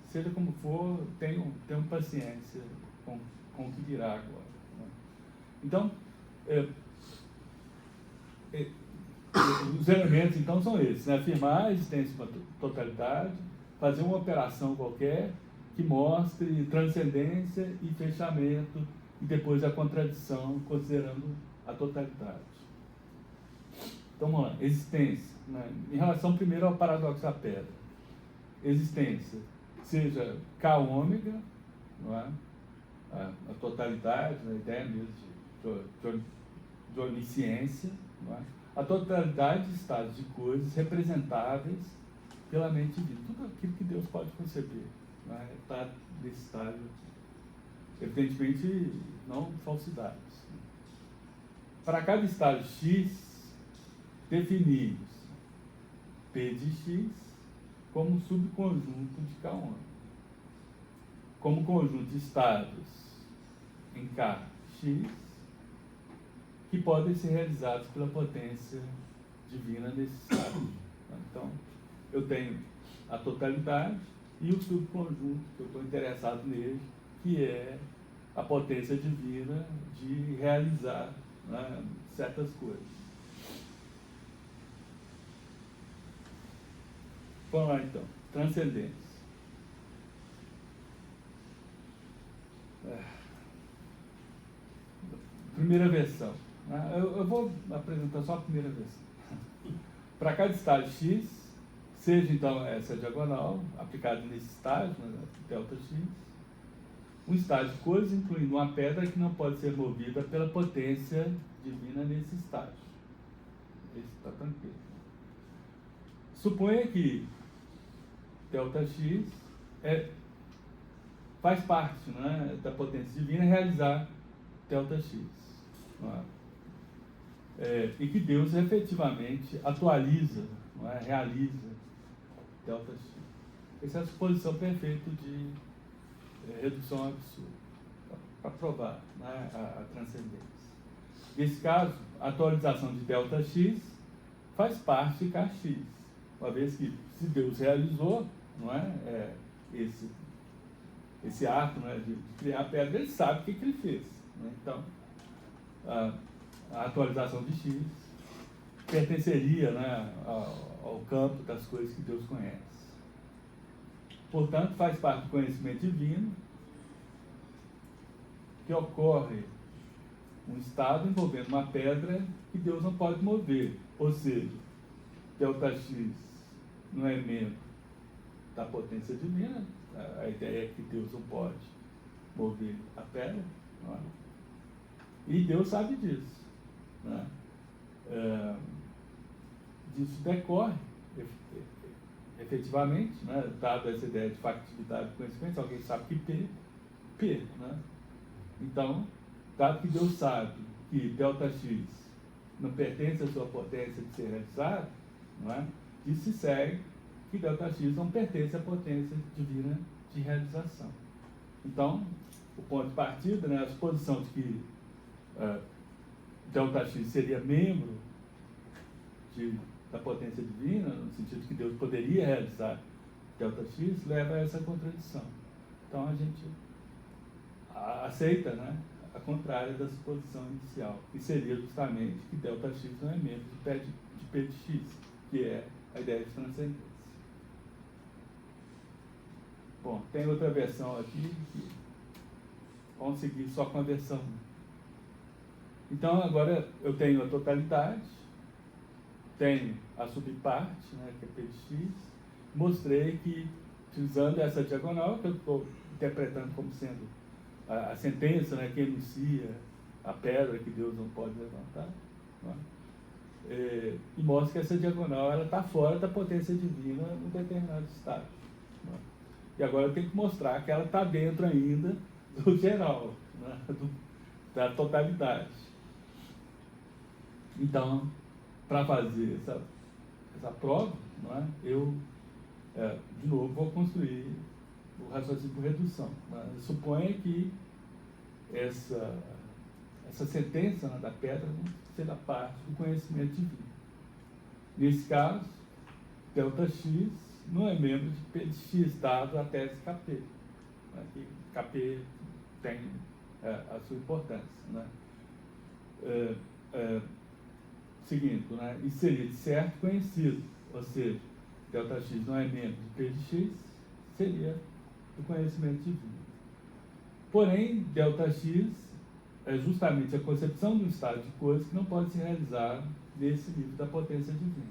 Speaker 2: seja como for, tenham paciência com o que virá agora. Né. Então, os elementos então são esses, né, afirmar a existência de uma totalidade, fazer uma operação qualquer que mostre transcendência e fechamento, e depois a contradição, considerando a totalidade. Então, vamos lá, existência. Né? Em relação primeiro ao paradoxo da pedra. Existência, seja K ômega, não é? A totalidade, a ideia mesmo de onisciência, não é? A totalidade de estados de coisas representáveis pela mente divina. Tudo aquilo que Deus pode conceber, não é? Está nesse estágio. Evidentemente, não falsidades. Para cada estágio X, definimos P de X como um subconjunto de K1, como conjunto de estados em KX, que podem ser realizados pela potência divina nesse estado. Então, eu tenho a totalidade e o subconjunto que eu estou interessado nele, que é a potência divina de realizar, né, certas coisas. Vamos lá então, transcendência. Primeira versão. Eu vou apresentar só a primeira versão. Para cada estágio X, seja então essa diagonal, aplicada nesse estágio, né, delta X, um estágio de coisa, incluindo uma pedra que não pode ser movida pela potência divina nesse estágio. Esse está tranquilo. Suponha que ΔX faz parte, né, da potência divina realizar ΔX. Não é? E que Deus efetivamente atualiza, não é? Realiza ΔX. Essa é a suposição perfeita de redução absurda, para provar, né, a transcendência. Nesse caso, a atualização de ΔX faz parte de KX, uma vez que, se Deus realizou, não é, esse ato, né, de criar a pedra, ele sabe o que ele fez. Né? Então, a atualização de X pertenceria, né, ao campo das coisas que Deus conhece. Portanto, faz parte do conhecimento divino que ocorre um estado envolvendo uma pedra que Deus não pode mover. Ou seja, ΔX não é membro da potência divina. A ideia é que Deus não pode mover a pedra. Não é? E Deus sabe disso. Né? Disso decorre, efetivamente, né, dado essa ideia de factibilidade do conhecimento, alguém sabe que P, né? Então, dado que Deus sabe que ΔX não pertence à sua potência de ser realizado, não é? Disso se segue que ΔX não pertence à potência divina de realização. Então, o ponto de partida, né, a suposição de que ΔX seria membro da potência divina, no sentido que Deus poderia realizar ΔX, leva a essa contradição. Então a gente aceita, né, a contrária da suposição inicial, que seria justamente que ΔX não é membro de P de X, que é a ideia de transcendência. Bom, tem outra versão aqui, que vamos seguir só com a versão 1. Então, agora eu tenho a totalidade, tenho a subparte, né, que é P de X, mostrei que, utilizando essa diagonal, que eu estou interpretando como sendo a sentença, né, que enuncia a pedra que Deus não pode levantar, não é? E mostra que essa diagonal está fora da potência divina num determinado estado. Não é? E agora eu tenho que mostrar que ela está dentro ainda do geral, né, da totalidade. Então, para fazer essa prova, não é, eu, de novo, vou construir o raciocínio por redução. Né? Suponha que essa sentença, né, da pedra não ser da parte do conhecimento divino. Nesse caso, ΔX não é membro de P de X, dado a tese KP. Né, que KP tem a sua importância. Né? Seguinte, né, isso seria de certo conhecido, ou seja, ΔX não é membro de P de X, seria do conhecimento divino. Porém, ΔX é justamente a concepção de um estado de coisas que não pode ser realizado nesse nível da potência divina.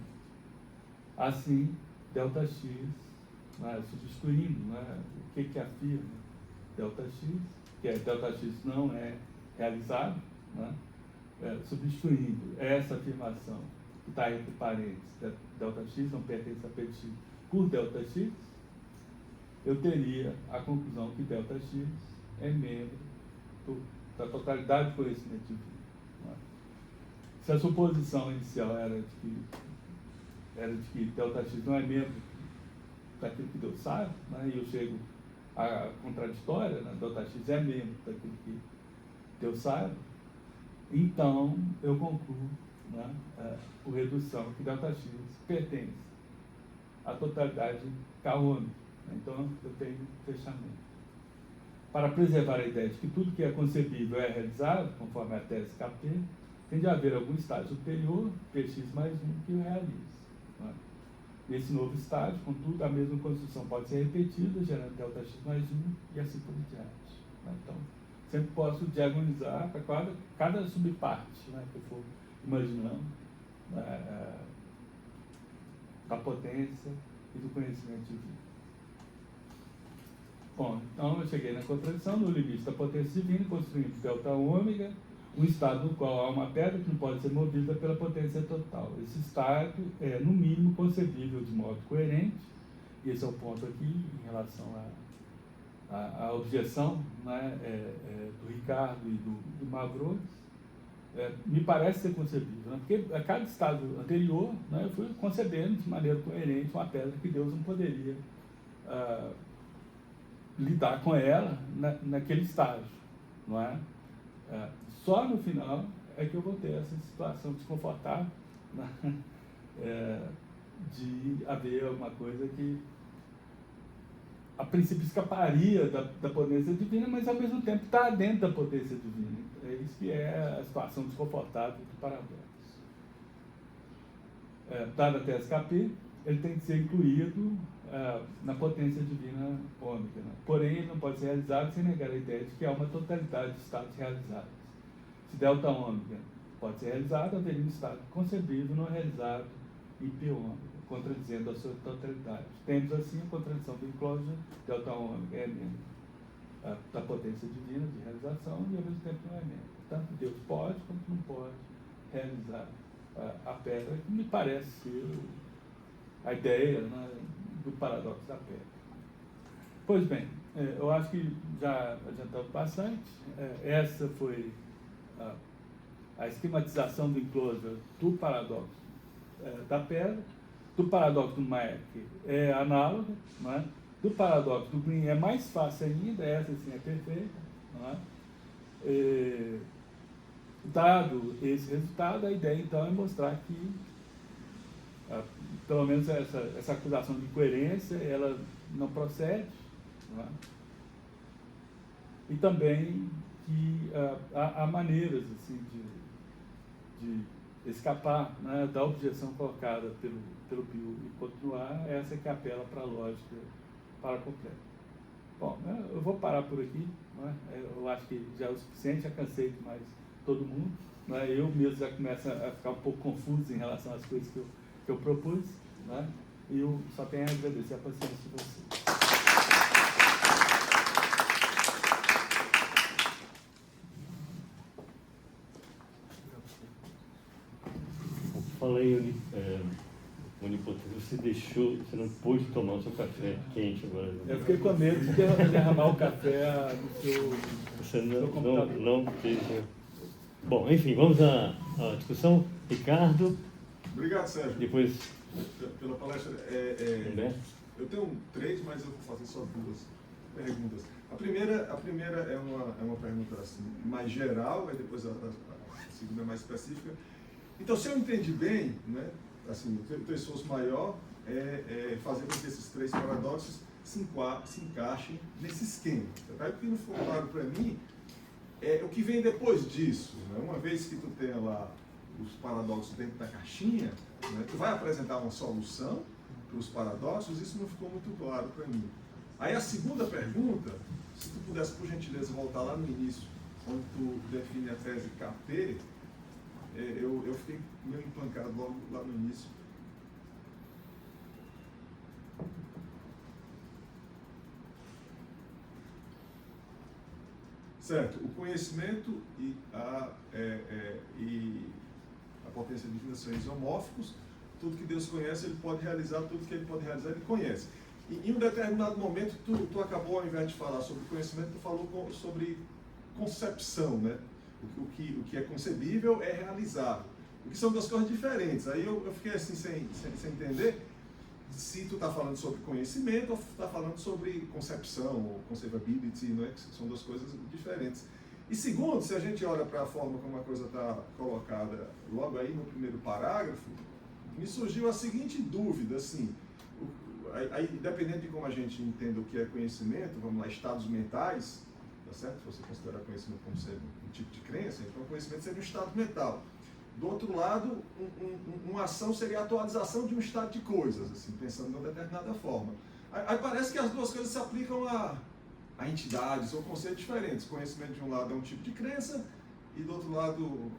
Speaker 2: Assim, ΔX, né, substituindo, né, o que afirma ΔX, que é ΔX não é realizado, né, substituindo essa afirmação que está entre parênteses, ΔX não pertence a PT por ΔX, eu teria a conclusão que ΔX é membro da totalidade do conhecimento divino. Né? Se a suposição inicial era de que ΔX não é membro daquilo que Deus sabe, né? E eu chego à contraditória, né? ΔX é membro daquilo que Deus sabe, então eu concluo, né, por redução, que ΔX pertence à totalidade kaônica. Então eu tenho fechamento. Para preservar a ideia de que tudo que é concebível é realizado, conforme a tese KP, tem de haver algum estágio superior, Px mais 1, que o realize. Né? Nesse novo estágio, contudo, a mesma construção pode ser repetida, gerando ΔX mais 1 e assim por diante. Né? Então, sempre posso diagonalizar para cada subparte, né, que eu for imaginando, da potência e do conhecimento divino. Bom, então eu cheguei na contradição no limite da potência divina, construindo ΔΩ, um estado no qual há uma pedra que não pode ser movida pela potência total. Esse estado é, no mínimo, concebível de modo coerente, e esse é o ponto aqui em relação à objeção, né, do Ricardo e do Mavrois, me parece ser concebível, né, porque a cada estado anterior, né, eu fui concebendo de maneira coerente uma pedra que Deus não poderia lidar com ela naquele estágio, não é? Só no final é que eu vou ter essa situação desconfortável, né? De haver alguma coisa que a princípio escaparia da potência divina, mas ao mesmo tempo está dentro da potência divina. É isso que é a situação desconfortável do paradoxo. Dada a tese KP, ele tem que ser incluído na potência divina ômica. Né? Porém, ele não pode ser realizado sem negar a ideia de que há uma totalidade de estados realizados. Se delta ômica pode ser realizado, haveria um estado concebível não realizado em P ômica, contradizendo a sua totalidade. Temos assim a contradição do inclosure, delta ômica é membro da potência divina de realização e ao mesmo tempo não é membro. Tanto Deus pode quanto não pode realizar a pedra, que me parece ser a ideia, né, do paradoxo da pedra. Pois bem, eu acho que já adiantamos bastante. Essa foi a esquematização do enclosure do paradoxo da pedra. Do paradoxo do Mach é análoga, não é? Do paradoxo do Green é mais fácil ainda, essa sim é perfeita. Não é? Dado esse resultado, a ideia então é mostrar que pelo menos essa acusação de incoerência, ela não procede, não é? E também que há maneiras assim, de escapar, né, da objeção colocada pelo Bill e continuar, essa que apela para a lógica para completa. Bom, né, eu vou parar por aqui, né, eu acho que já é o suficiente, já cansei demais todo mundo, né, eu mesmo já começo a ficar um pouco confuso em relação às coisas que eu propus, né, e eu só tenho a agradecer a paciência de vocês.
Speaker 1: Falei onipotência, você não pôde tomar o seu café quente agora.
Speaker 2: Eu fiquei com medo de derramar o café no seu,
Speaker 1: você
Speaker 2: seu computador.
Speaker 1: não fez. Bom, enfim, vamos à discussão. Ricardo.
Speaker 6: Obrigado, Sérgio.
Speaker 1: Depois.
Speaker 6: Pela palestra. Eu tenho 3, mas eu vou fazer só 2. perguntas. A primeira é uma pergunta assim, mais geral, aí depois a segunda é mais específica. Então, se eu entendi bem, né, assim, o teu esforço maior é fazer com que esses 3 paradoxos se encaixem nesse esquema. Tá? O que não ficou claro para mim é o que vem depois disso. Né? Uma vez que tu tenha lá os paradoxos dentro da caixinha, né, tu vai apresentar uma solução para os paradoxos, isso não ficou muito claro para mim. Aí a segunda pergunta, se tu pudesse, por gentileza, voltar lá no início, onde tu define a tese KT, eu fiquei meio empancado logo lá no início. Certo, o conhecimento e a potência divina são isomórficos. Tudo que Deus conhece, Ele pode realizar, tudo que Ele pode realizar, Ele conhece. E em um determinado momento, tu acabou, ao invés de falar sobre conhecimento, tu falou sobre concepção, né? O que é concebível é realizável. O que são 2 coisas diferentes. Aí eu fiquei assim, sem entender se tu está falando sobre conhecimento ou tu está falando sobre concepção ou conceivability, não é? Que são 2 coisas diferentes. E segundo, se a gente olha para a forma como a coisa está colocada logo aí no primeiro parágrafo, me surgiu a seguinte dúvida, assim, aí, dependendo de como a gente entenda o que é conhecimento, vamos lá, estados mentais, tá certo? Se você considerar conhecimento como sendo um tipo de crença, então o conhecimento seria um estado mental. Do outro lado, uma ação seria a atualização de um estado de coisas, assim, pensando de uma determinada forma. Aí parece que as 2 coisas se aplicam a entidades ou conceitos diferentes. Conhecimento de um lado é um tipo de crença e do outro lado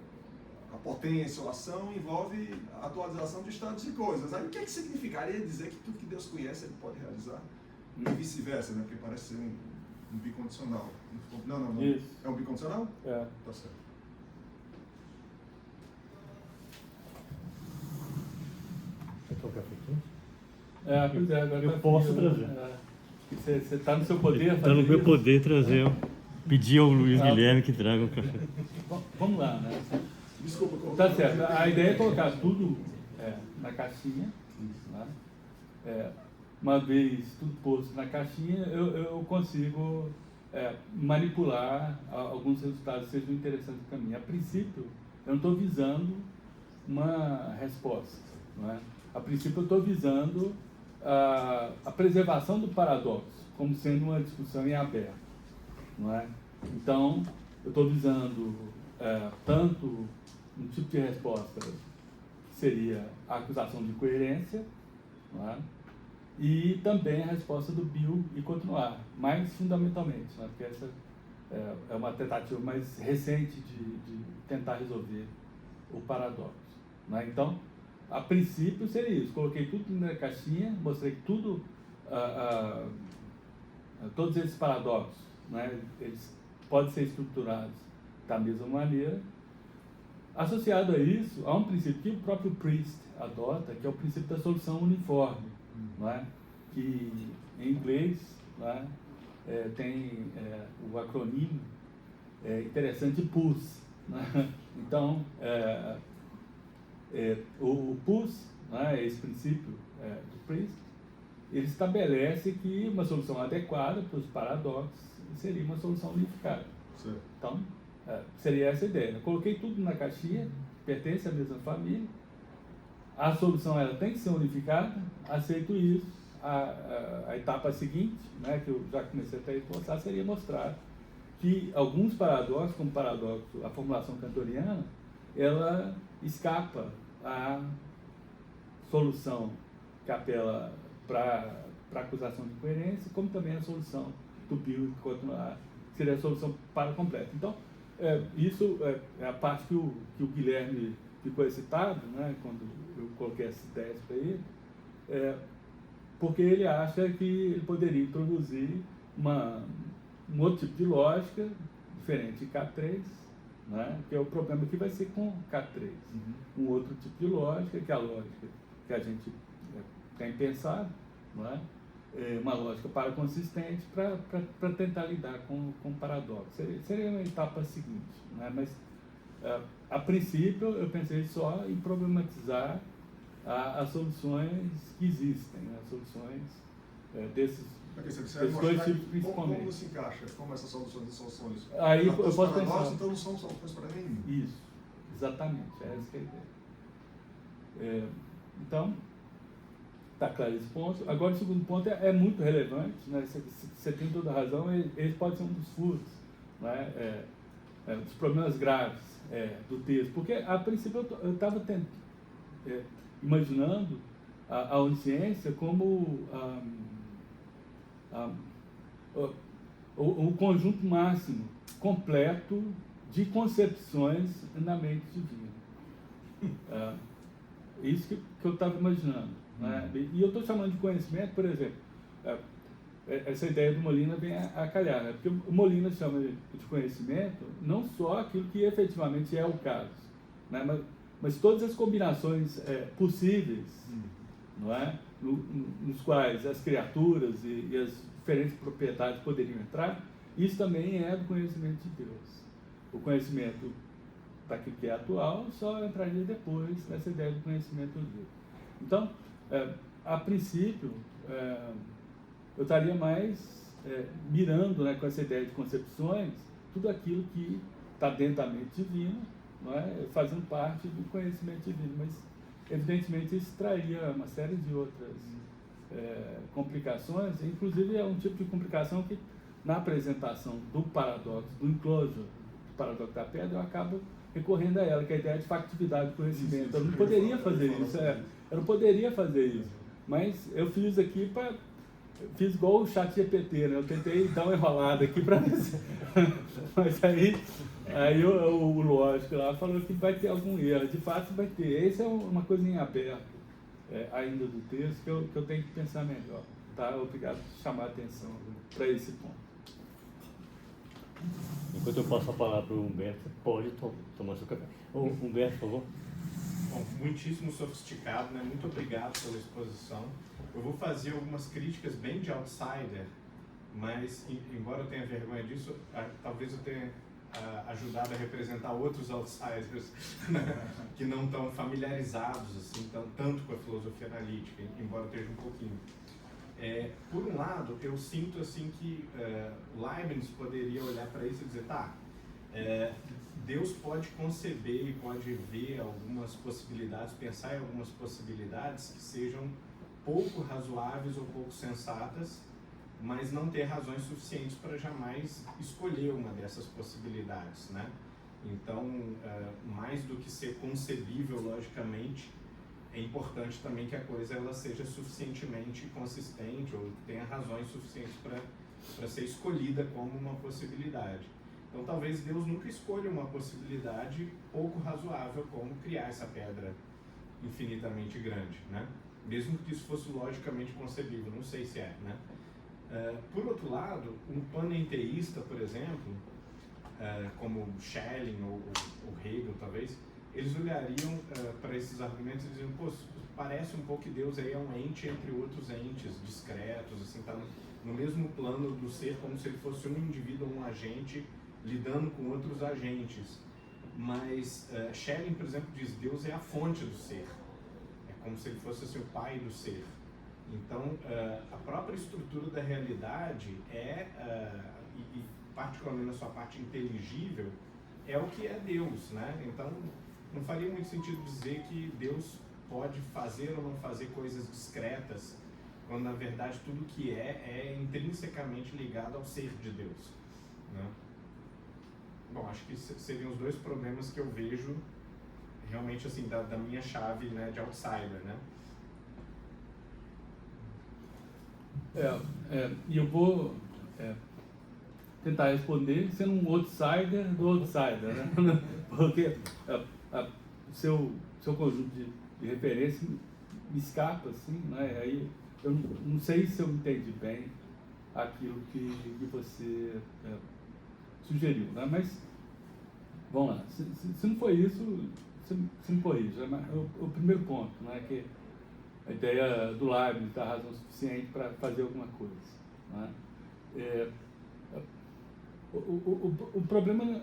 Speaker 6: a potência ou a ação envolve a atualização de estados de coisas. Aí o que significaria dizer que tudo que Deus conhece Ele pode realizar? E vice-versa, né? Porque parece ser um bicondicional. Não.
Speaker 2: Isso.
Speaker 6: É um bicondicional?
Speaker 2: É.
Speaker 6: Tá certo.
Speaker 1: Quer tocar aqui?
Speaker 2: Pois é, agora
Speaker 1: Eu
Speaker 2: tá
Speaker 1: posso
Speaker 2: frio,
Speaker 1: trazer.
Speaker 2: né? Você está no seu poder
Speaker 1: Está no
Speaker 2: fazer
Speaker 1: meu
Speaker 2: isso?
Speaker 1: poder trazer. Pedir ao Luiz Guilherme que traga o café.
Speaker 2: Vamos lá, né?
Speaker 6: Desculpa,
Speaker 2: Tá certo. A ideia é colocar tudo na caixinha. Né? Uma vez tudo posto na caixinha, eu consigo manipular alguns resultados que sejam interessantes para mim. A princípio, eu não estou visando uma resposta. Não é? A princípio, eu estou visando a preservação do paradoxo como sendo uma discussão em aberto. Não é? Então, eu estou visando tanto um tipo de resposta que seria a acusação de coerência, não é? E também a resposta do Bill e continuar, mais fundamentalmente, né? Porque essa é uma tentativa mais recente de tentar resolver o paradoxo. Né? Então, a princípio seria isso, coloquei tudo na caixinha, mostrei que tudo, todos esses paradoxos, né? Eles podem ser estruturados da mesma maneira. Associado a isso, há um princípio que o próprio Priest adota, que é o princípio da solução uniforme, não é? Que em inglês, não é? Tem o acronimo interessante PUS. Né? Então, o PUS, né, esse princípio do Priest, ele estabelece que uma solução adequada para os paradoxos seria uma solução unificada.
Speaker 6: Certo.
Speaker 2: Então, seria essa a ideia. Eu coloquei tudo na caixinha, pertence à mesma família, a solução ela tem que ser unificada, aceito isso. A etapa seguinte, né, que eu já comecei até a mostrar, seria mostrar que alguns paradoxos, como paradoxo, a formulação cantoriana, ela escapa à solução que apela para a acusação de coerência, como também a solução do Bill que continuar, seria a solução para completa. Então, isso é a parte que o Guilherme ficou excitado, né, quando eu coloquei essas ideias para ele, porque ele acha que ele poderia introduzir um outro tipo de lógica, diferente de K3, né, que é o problema que vai ser com K3. Um outro tipo de lógica, que é a lógica que a gente tem pensado, não é? Uma lógica paraconsistente para tentar lidar com o paradoxo. Seria uma etapa seguinte, né? Mas a princípio eu pensei só em problematizar as soluções que existem, as soluções
Speaker 6: Porque você vai
Speaker 2: Esses dois
Speaker 6: mostrar
Speaker 2: tipos
Speaker 6: como
Speaker 2: principalmente.
Speaker 6: não se encaixa, como essas soluções são soluções.
Speaker 2: Aí eu
Speaker 6: Para
Speaker 2: posso
Speaker 6: nós,
Speaker 2: pensar.
Speaker 6: então não são soluções para nenhum.
Speaker 2: Isso, exatamente, é essa que é a ideia. Então, está claro esse ponto. Agora, o segundo ponto é muito relevante, né? Você tem toda a razão, ele pode ser um dos furos, né? Dos problemas graves do texto. Porque, a princípio, eu estava imaginando a onisciência como o conjunto máximo, completo, de concepções na mente divina. Isso que eu estava imaginando. Né? E eu estou chamando de conhecimento, por exemplo, essa ideia do Molina vem a calhar, né? Porque o Molina chama de conhecimento não só aquilo que efetivamente é o caso, né? Mas todas as combinações possíveis, não é? Nos quais as criaturas e as diferentes propriedades poderiam entrar, isso também é do conhecimento de Deus. O conhecimento daquilo que é atual só entraria depois nessa ideia do conhecimento de Deus. Então, a princípio, eu estaria mais mirando, né, com essa ideia de concepções, tudo aquilo que está dentro da mente divina, não é? Fazendo parte do conhecimento divino, mas evidentemente isso traria uma série de outras complicações, inclusive é um tipo de complicação que na apresentação do paradoxo, do enclosure do paradoxo da pedra, eu acabo recorrendo a ela, que é a ideia de factividade do conhecimento. Eu não poderia fazer isso, eu não poderia fazer isso, mas eu fiz aqui fiz igual o chat GPT, né? Eu tentei dar uma enrolada aqui para ver se... Mas aí o lógico lá falou que vai ter algum erro. De fato vai ter. Essa é uma coisa em aberto ainda do texto que eu tenho que pensar melhor. Tá? Obrigado por chamar a atenção para esse ponto.
Speaker 1: Enquanto eu passo a palavra para o Humberto, você pode tomar seu café. Humberto, por favor.
Speaker 7: Bom, muitíssimo sofisticado, né? Muito obrigado pela exposição. Eu vou fazer algumas críticas bem de outsider, mas, embora eu tenha vergonha disso, talvez eu tenha ajudado a representar outros outsiders que não estão familiarizados assim, tanto com a filosofia analítica, embora esteja um pouquinho. Por um lado, eu sinto assim que Leibniz poderia olhar para isso e dizer, Deus pode conceber e pode ver algumas possibilidades, pensar em algumas possibilidades que sejam pouco razoáveis ou pouco sensatas, mas não ter razões suficientes para jamais escolher uma dessas possibilidades, né? Então, mais do que ser concebível logicamente, é importante também que a coisa ela seja suficientemente consistente ou tenha razões suficientes para ser escolhida como uma possibilidade. Então, talvez Deus nunca escolha uma possibilidade pouco razoável como criar essa pedra infinitamente grande, né? Mesmo que isso fosse logicamente concebível, não sei se né? Por outro lado, um panenteísta, por exemplo, como Schelling ou Hegel, talvez, eles olhariam para esses argumentos e dizeriam, pô, parece um pouco que Deus aí é um ente entre outros entes discretos, assim, está no mesmo plano do ser, como se ele fosse um indivíduo, um agente, lidando com outros agentes. Mas Schelling, por exemplo, diz que Deus é a fonte do ser. É como se ele fosse assim, o pai do ser. Então, a própria estrutura da realidade e particularmente na sua parte inteligível, é o que é Deus, né? Então, não faria muito sentido dizer que Deus pode fazer ou não fazer coisas discretas, quando na verdade tudo que é intrinsecamente ligado ao ser de Deus, né? Bom, acho que seriam os dois problemas que eu vejo realmente assim da minha chave, né, de outsider, né?
Speaker 2: E eu vou tentar responder sendo um outsider do outsider, né? Porque o seu conjunto de referência me escapa, assim, né? Aí eu não sei se eu entendi bem aquilo que você sugeriu, né? Mas, vamos lá, se não foi isso, você me corrija. O primeiro ponto, né, que a ideia do Leibniz da razão suficiente para fazer alguma coisa, né? O problema,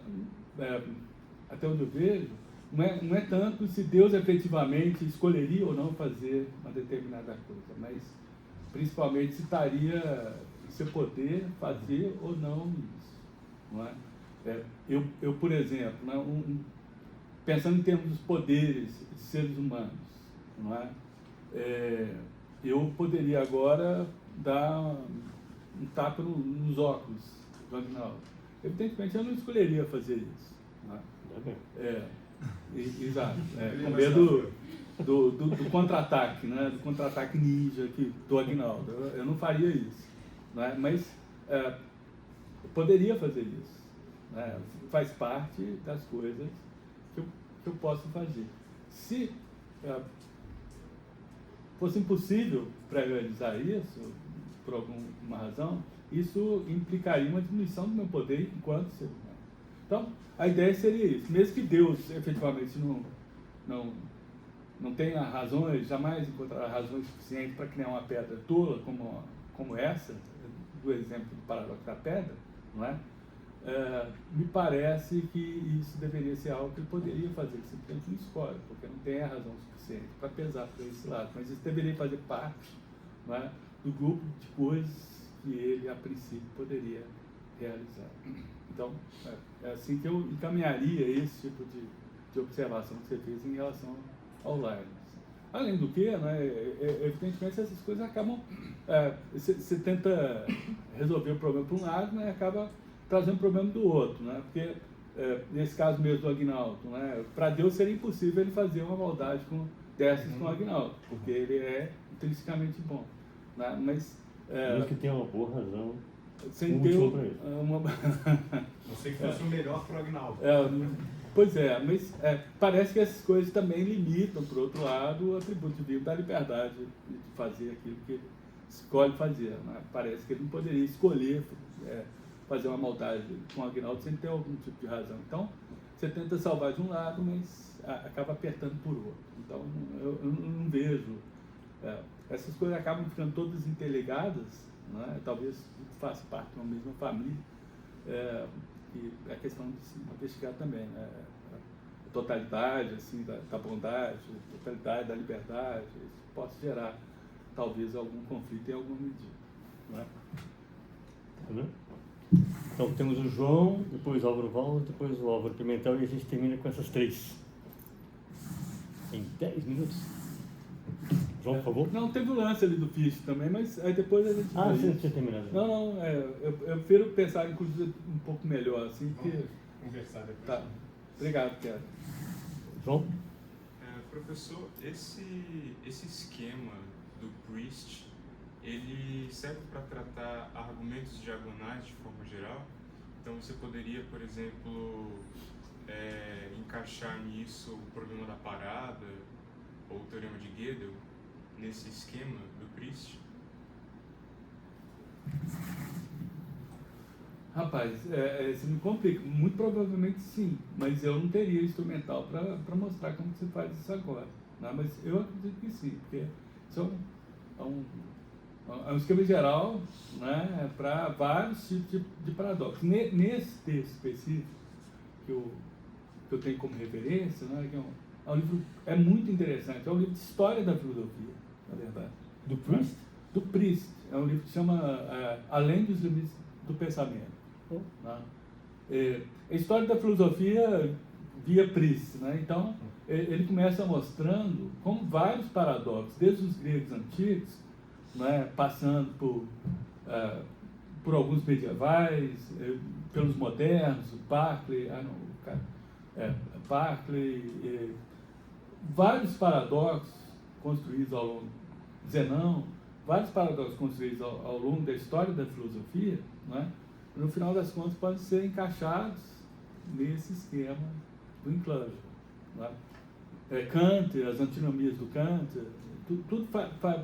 Speaker 2: até onde eu vejo, não é tanto se Deus efetivamente escolheria ou não fazer uma determinada coisa, mas principalmente se você poder fazer ou não isso. Não é? Eu, por exemplo, né, pensando em termos dos poderes de seres humanos, não é? Eu poderia agora dar um tapa nos óculos do Aguinaldo. Evidentemente, eu não escolheria fazer isso. Não é? Exato. Com medo do contra-ataque, né? Do contra-ataque ninja do Aguinaldo. Eu não faria isso. Né? Mas eu poderia fazer isso. Né? Faz parte das coisas que eu posso fazer. Se fosse impossível para realizar isso, por alguma razão, isso implicaria uma diminuição do meu poder enquanto ser humano. Então, a ideia seria isso. Mesmo que Deus, efetivamente, não tenha razões, jamais encontrará razões suficientes para criar uma pedra tola como essa, do exemplo do paradoxo da pedra, não é? Me parece que isso deveria ser algo que ele poderia fazer, simplesmente não escolhe, porque não tem a razão suficiente para pesar por esse lado. Mas isso deveria fazer parte, não é, do grupo de coisas que ele, a princípio, poderia realizar. Então, é assim que eu encaminharia esse tipo de observação que você fez em relação ao Leibniz. Além do que, né, evidentemente, essas coisas acabam... Você tenta resolver o problema por um lado, né, acaba trazendo o problema do outro, né, porque, nesse caso mesmo do Aguinaldo, né, para Deus seria impossível ele fazer uma maldade dessas com o Aguinaldo, porque ele é intrinsecamente bom. Né, mas...
Speaker 1: Mesmo que tenha uma boa razão.
Speaker 2: Sem ter
Speaker 7: Não sei que fosse o melhor para o Aguinaldo.
Speaker 2: Pois é, mas parece que essas coisas também limitam, por outro lado, o atributo divino da liberdade de fazer aquilo que ele escolhe fazer. Né? Parece que ele não poderia escolher fazer uma maldade com o Aguinaldo sem ter algum tipo de razão. Então, você tenta salvar de um lado, mas acaba apertando por outro. Então, eu não vejo... essas coisas acabam ficando todas interligadas, né? Talvez faça parte de uma mesma família, e a questão de se investigar também, né? A totalidade assim, da bondade, a totalidade da liberdade, isso pode gerar talvez algum conflito em alguma medida. Não é?
Speaker 1: Tá vendo? Então temos o João, depois o Álvaro Valdo, depois o Álvaro Pimentel e a gente termina com essas três. Em 10 minutos. João, por favor.
Speaker 2: Não, teve o lance ali do Fisch também, mas aí depois a gente...
Speaker 1: Você não tinha terminado.
Speaker 2: Não, eu prefiro pensar, inclusive, um pouco melhor, assim, porque...
Speaker 7: Conversar depois.
Speaker 2: Tá. Obrigado, Pedro.
Speaker 1: João?
Speaker 4: Professor, esse esquema do Priest, ele serve para tratar argumentos diagonais de forma geral? Então você poderia, por exemplo, encaixar nisso o problema da parada ou o teorema de Gödel nesse esquema do Priest?
Speaker 2: Rapaz, você me complica. Muito provavelmente sim, mas eu não teria instrumental para mostrar como você faz isso agora. Né? Mas eu acredito que sim, porque isso é um esquema geral, né, para vários tipos de paradoxos. Nesse texto específico que eu tenho como referência, né, que é um livro muito interessante, é um livro de história da filosofia, na verdade.
Speaker 1: Do Priest?
Speaker 2: Do Priest. É um livro que se chama Além dos Limites do Pensamento. Né? A história da filosofia via Priest. Né? Então, ele começa mostrando como vários paradoxos, desde os gregos antigos, né, passando por alguns medievais, pelos modernos, Berkeley, vários paradoxos construídos ao longo, Zenão, vários paradoxos construídos ao longo da história da filosofia, né, no final das contas podem ser encaixados nesse esquema do inclusio. Né? Kant, as antinomias do Kant, tudo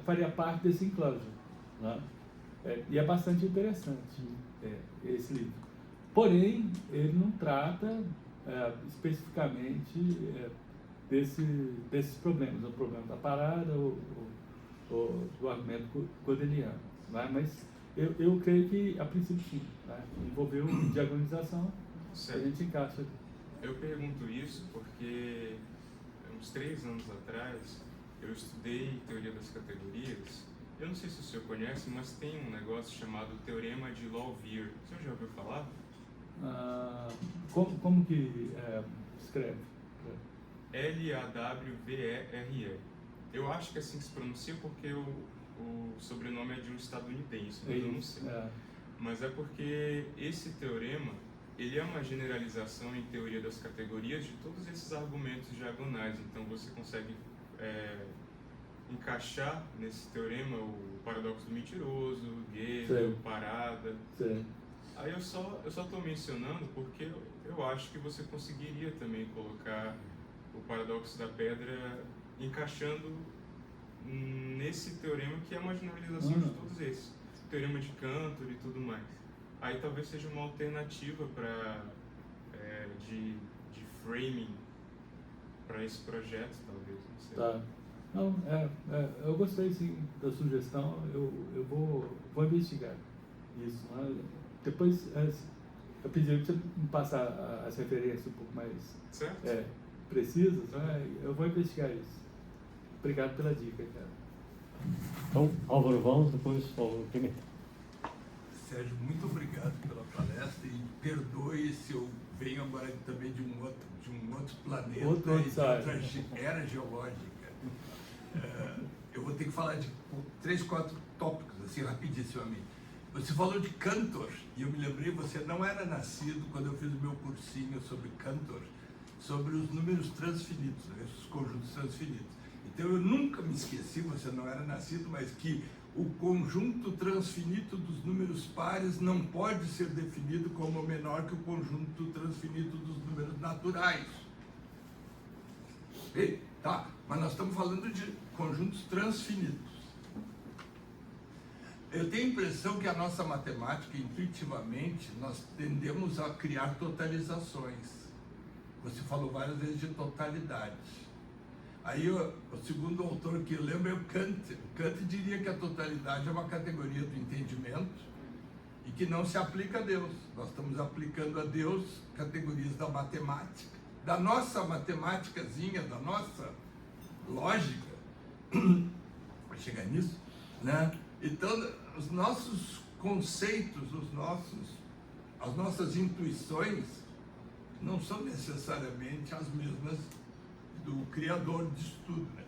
Speaker 2: faria parte desse inclusio. Né? E é bastante interessante esse livro. Porém, ele não trata especificamente desses problemas, o problema da parada ou do argumento godeliano. Né? Mas eu creio que, a princípio, sim. Né? Envolveu diagonalização, a gente encaixa.
Speaker 4: Eu pergunto isso porque, uns 3 anos atrás, eu estudei teoria das categorias Eu não sei se o senhor conhece, mas tem um negócio chamado Teorema de Lawvere. O senhor já ouviu falar?
Speaker 2: Como que escreve?
Speaker 4: Lawvere. Eu acho que é assim que se pronuncia porque o sobrenome é de um estadunidense, mas eu não sei. Mas é porque esse teorema, ele é uma generalização em teoria das categorias de todos esses argumentos diagonais. Então você consegue encaixar nesse teorema o paradoxo do mentiroso, Gödel, parada.
Speaker 2: Sim.
Speaker 4: Aí eu só estou mencionando porque eu acho que você conseguiria também colocar o paradoxo da pedra encaixando nesse teorema que é uma generalização de todos esses. Teorema de Cantor e tudo mais. Aí talvez seja uma alternativa para de framing para esse projeto, talvez, não sei.
Speaker 2: Tá. Não, eu gostei sim da sugestão, eu vou investigar isso. Né? Depois eu pedi para você me passar as referências um pouco mais
Speaker 4: Certo?
Speaker 2: precisas, né? Eu vou investigar isso. Obrigado pela dica, cara.
Speaker 1: Então, Álvaro, vamos depois ao Pimentel.
Speaker 5: Sérgio, muito obrigado pela palestra e perdoe se eu venho agora também de um outro planeta, de outra era geológica. Eu vou ter que falar de 3, 4 tópicos, assim, rapidissimamente. Você falou de Cantor, e eu me lembrei, você não era nascido quando eu fiz o meu cursinho sobre Cantor, sobre os números transfinitos, né, os conjuntos transfinitos. Então eu nunca me esqueci, você não era nascido, mas que o conjunto transfinito dos números pares não pode ser definido como menor que o conjunto transfinito dos números naturais. Tá, mas nós estamos falando de conjuntos transfinitos. Eu tenho a impressão que a nossa matemática, intuitivamente, nós tendemos a criar totalizações. Você falou várias vezes de totalidades. Aí o segundo autor que eu lembro é o Kant. O Kant diria que a totalidade é uma categoria do entendimento e que não se aplica a Deus. Nós estamos aplicando a Deus categorias da matemática, da nossa matemáticazinha, da nossa lógica. Vai chegar nisso, né? Então, os nossos conceitos, as nossas intuições não são necessariamente as mesmas do criador disso tudo, né?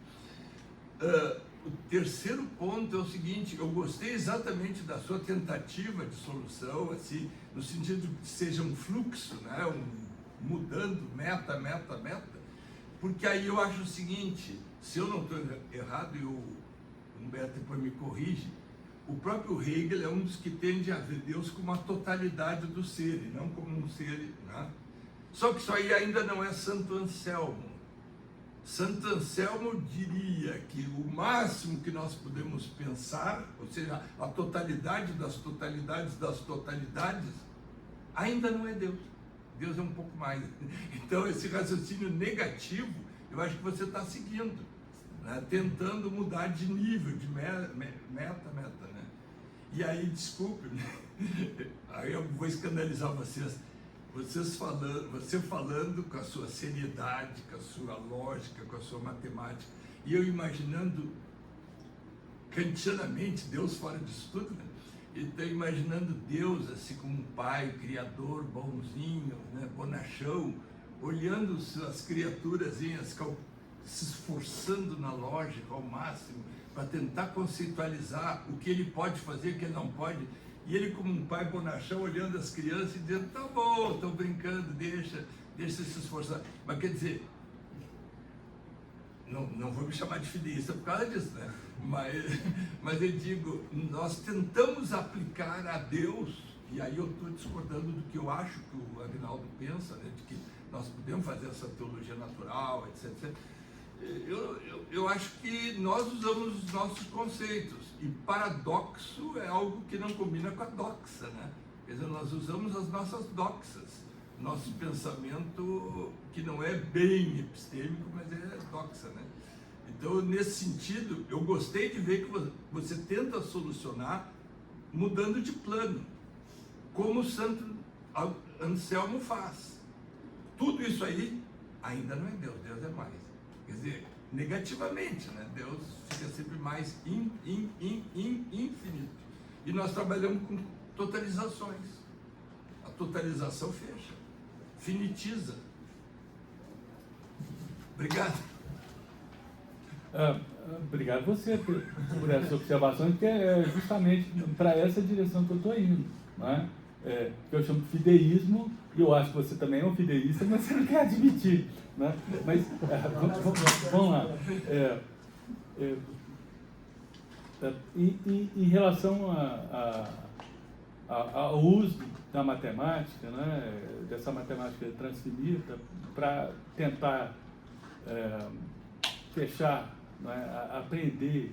Speaker 5: O terceiro ponto é o seguinte: eu gostei exatamente da sua tentativa de solução, assim, no sentido de que seja um fluxo, né? Mudando meta, porque aí eu acho o seguinte, se eu não estou errado, e o Humberto depois me corrige, o próprio Hegel é um dos que tende a ver Deus como uma totalidade do ser, e não como um ser, né? Só que isso aí ainda não é Santo Anselmo. Santo Anselmo diria que o máximo que nós podemos pensar, ou seja, a totalidade das totalidades, ainda não é Deus. Deus é um pouco mais. Então, esse raciocínio negativo, eu acho que você está seguindo, né? Tentando mudar de nível, de meta, né? E aí, desculpe, né? Aí eu vou escandalizar vocês. Você falando com a sua seriedade, com a sua lógica, com a sua matemática, e eu imaginando kantianamente Deus fora disso tudo, né? Então, imaginando Deus assim como um pai, criador, bonzinho, né, bonachão, olhando as criaturazinhas, se esforçando na lógica ao máximo para tentar conceitualizar o que ele pode fazer e o que ele não pode. E ele, como um pai bonachão, olhando as crianças e dizendo: tá bom, estão brincando, deixa se esforçar. Mas quer dizer, não vou me chamar de fideísta por causa disso, né? Mas eu digo, nós tentamos aplicar a Deus, e aí eu estou discordando do que eu acho que o Agnaldo pensa, né? De que nós podemos fazer essa teologia natural, etc. Eu acho que nós usamos os nossos conceitos, e paradoxo é algo que não combina com a doxa, né? Quer dizer, nós usamos as nossas doxas, nosso pensamento que não é bem epistêmico, mas é doxa, né? Então, nesse sentido, eu gostei de ver que você tenta solucionar mudando de plano, como o Santo Anselmo faz. Tudo isso aí ainda não é Deus, Deus é mais. Quer dizer, negativamente, né? Deus fica sempre mais infinito. E nós trabalhamos com totalizações. A totalização fecha, finitiza. Obrigado.
Speaker 2: Obrigado você por essa observação, que é justamente para essa direção que eu estou indo, não é? Que eu chamo de fideísmo, e eu acho que você também é um fideísta, mas você não quer admitir, né? Mas vamos lá. Em relação ao uso da matemática, né, dessa matemática transfinita, para tentar fechar, né, apreender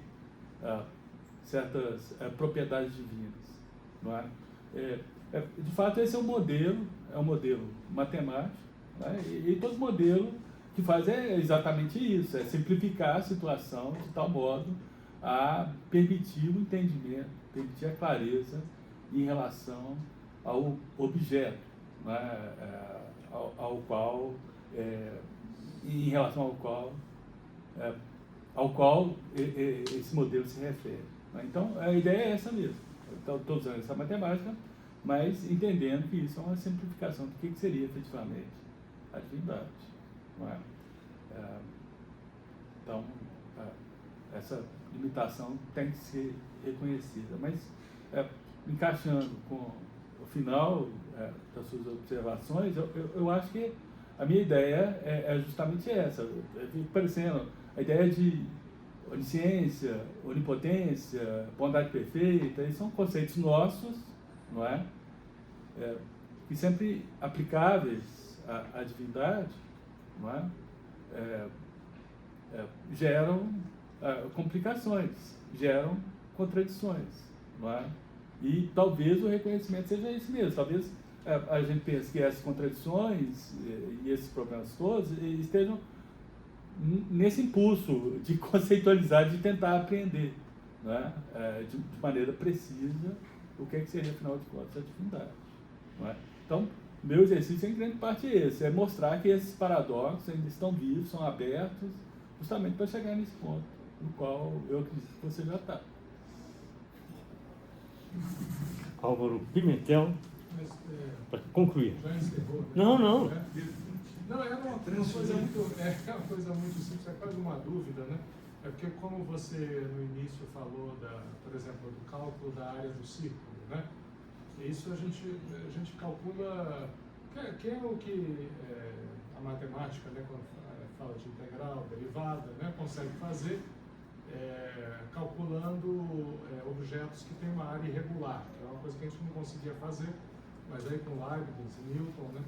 Speaker 2: certas propriedades divinas, não é? De fato, esse é um modelo matemático, né? E todo modelo que faz é exatamente isso, é simplificar a situação de tal modo a permitir o entendimento, permitir a clareza em relação ao objeto, né? Em relação ao qual esse modelo se refere, né? Então, a ideia é essa mesmo. Estou usando essa matemática, mas entendendo que isso é uma simplificação do que seria efetivamente a divindade, não é? Então, essa limitação tem que ser reconhecida, mas encaixando com o final das suas observações, eu acho que a minha ideia é justamente essa. Fica parecendo a ideia de onisciência, onipotência, bondade perfeita, eles são conceitos nossos, não é? E sempre aplicáveis à divindade, não é? Geram complicações, geram contradições, não é? E talvez o reconhecimento seja isso mesmo. Talvez a gente pense que essas contradições e esses problemas todos estejam nesse impulso de conceitualizar, de tentar aprender, não é? De maneira precisa o que seria, afinal de contas, a divindade, não é? Então, meu exercício em grande parte é esse, é mostrar que esses paradoxos ainda estão vivos, são abertos, justamente para chegar nesse ponto, no qual eu acredito que você já está.
Speaker 1: Álvaro Pimentel, para concluir.
Speaker 3: Já encerrou, né?
Speaker 1: Não.
Speaker 3: Não, é uma coisa muito simples, é quase uma dúvida, né? É porque como você no início falou, por exemplo, do cálculo da área do círculo, né? Isso a gente calcula, que é o que a matemática, né, quando fala de integral, derivada, né, consegue fazer, calculando objetos que têm uma área irregular, que é uma coisa que a gente não conseguia fazer, mas aí com Leibniz e Newton, né,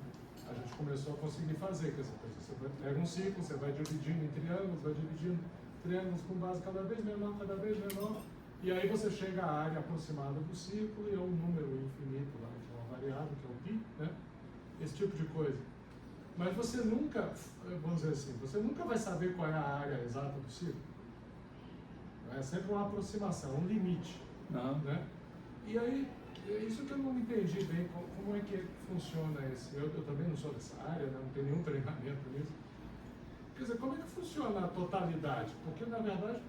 Speaker 3: a gente começou a conseguir fazer. Quer dizer, você pega um círculo, você vai dividindo em triângulos, vai dividindo triângulos com base cada vez menor, e aí você chega à área aproximada do círculo e é um número infinito lá, que é uma variável, que é o π, né? Esse tipo de coisa. Mas você nunca, vamos dizer assim, você nunca vai saber qual é a área exata do círculo. É sempre uma aproximação, um limite. Né? E aí, é isso que eu não entendi bem, como é que funciona esse. Eu também não sou dessa área, né? Não tenho nenhum treinamento nisso. Quer dizer, como é que funciona a totalidade? Porque, na verdade,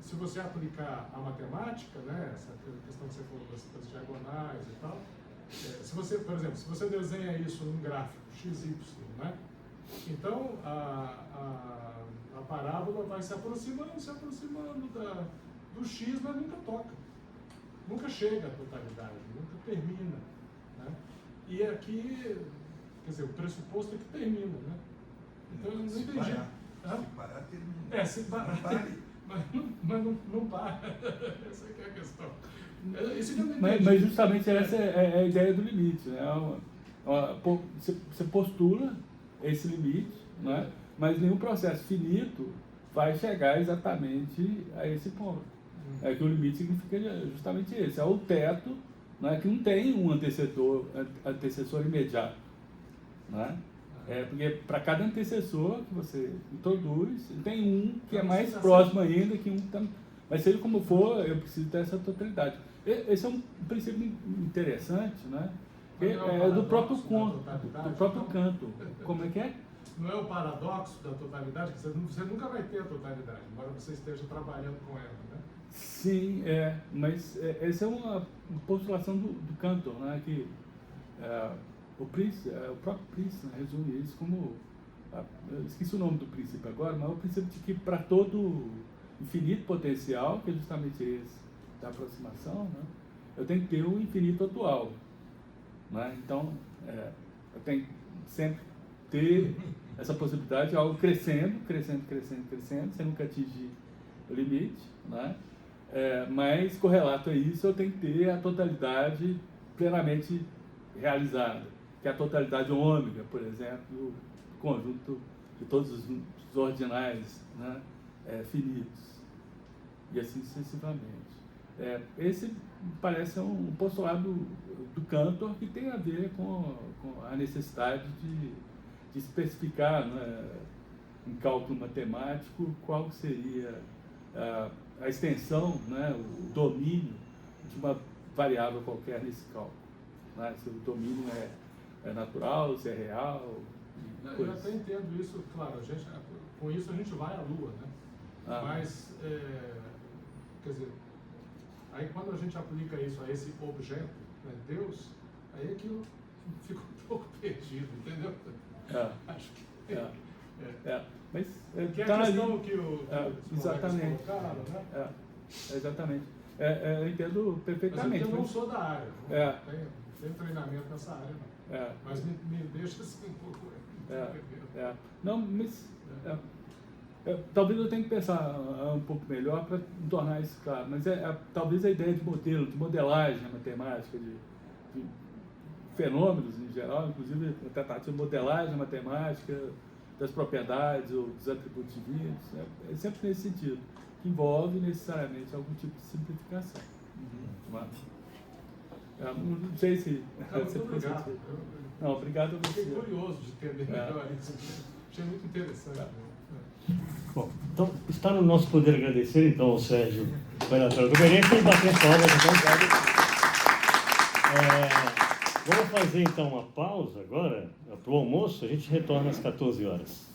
Speaker 3: se você aplicar a matemática, né, essa questão que você falou das diagonais e tal, se você, por exemplo, se você desenha isso num gráfico XY, né, então a parábola vai se aproximando do X, mas nunca toca. Nunca chega à totalidade, nunca termina. Né? E aqui, quer dizer, o pressuposto é que termina. Né? Então eu não entendi.
Speaker 5: Se parar, termina.
Speaker 3: Se parar, mas não para. Essa é a questão. Isso que eu não entendi.
Speaker 2: Mas justamente essa é a ideia do limite. Né? Você postula esse limite, né? Mas nenhum processo finito vai chegar exatamente a esse ponto. É que o limite significa justamente esse, é o teto, né, que não tem um antecessor imediato. Né? Porque para cada antecessor que você introduz, tem um que é mais próximo ainda, que um também. Mas seja como for, eu preciso ter essa totalidade. Esse é um princípio interessante, né? É do próprio canto. Como é que é?
Speaker 3: não é o paradoxo da totalidade, que você nunca vai ter a totalidade, embora você esteja trabalhando com ela, né?
Speaker 2: Sim, mas essa é uma postulação do Cantor, né, que o próprio Príncipe, né, resume isso como, eu esqueci o nome do princípio agora, mas é o princípio de que para todo infinito potencial, que é justamente esse da aproximação, né, eu tenho que ter o infinito atual, né? Então, eu tenho que sempre ter essa possibilidade de algo crescendo, sem nunca atingir o limite, né? Mas, correlato a isso, eu tenho que ter a totalidade plenamente realizada, que é a totalidade ômega, por exemplo, do conjunto de todos os ordinais, né, finitos, e assim sucessivamente. Esse parece um postulado do Cantor que tem a ver com a necessidade de especificar, né, em cálculo matemático qual seria a extensão, né, o domínio de uma variável qualquer nesse cálculo, né? Se o domínio é natural, se é real.
Speaker 3: Eu até entendo isso, claro, com isso a gente vai à Lua, né? Mas, quer dizer, aí quando a gente aplica isso a esse objeto, né, Deus, aí aquilo fica um pouco perdido, entendeu? Acho que...
Speaker 2: Mas
Speaker 3: que é
Speaker 2: tá
Speaker 3: a questão
Speaker 2: ali,
Speaker 3: que os
Speaker 2: exatamente,
Speaker 3: colocaram, né?
Speaker 2: exatamente. Eu entendo perfeitamente.
Speaker 3: Mas eu não sou da área, não tenho treinamento nessa área, não. Mas me deixa assim um pouco...
Speaker 2: Não, mas talvez eu tenha que pensar um pouco melhor para tornar isso claro, mas talvez a ideia de modelo, de modelagem matemática, de fenômenos em geral, inclusive a tentativa de modelagem matemática das propriedades ou dos atributos divinos, é sempre nesse sentido, que envolve necessariamente algum tipo de simplificação. Não sei se...
Speaker 3: Muito obrigado.
Speaker 2: Não, obrigado a você.
Speaker 3: Fiquei curioso de entender melhor isso. Achei muito interessante.
Speaker 1: Bom, então está no nosso poder agradecer então ao Sérgio pela conferência e bater palmas. Vamos fazer então uma pausa agora para o almoço, a gente retorna às 14 horas.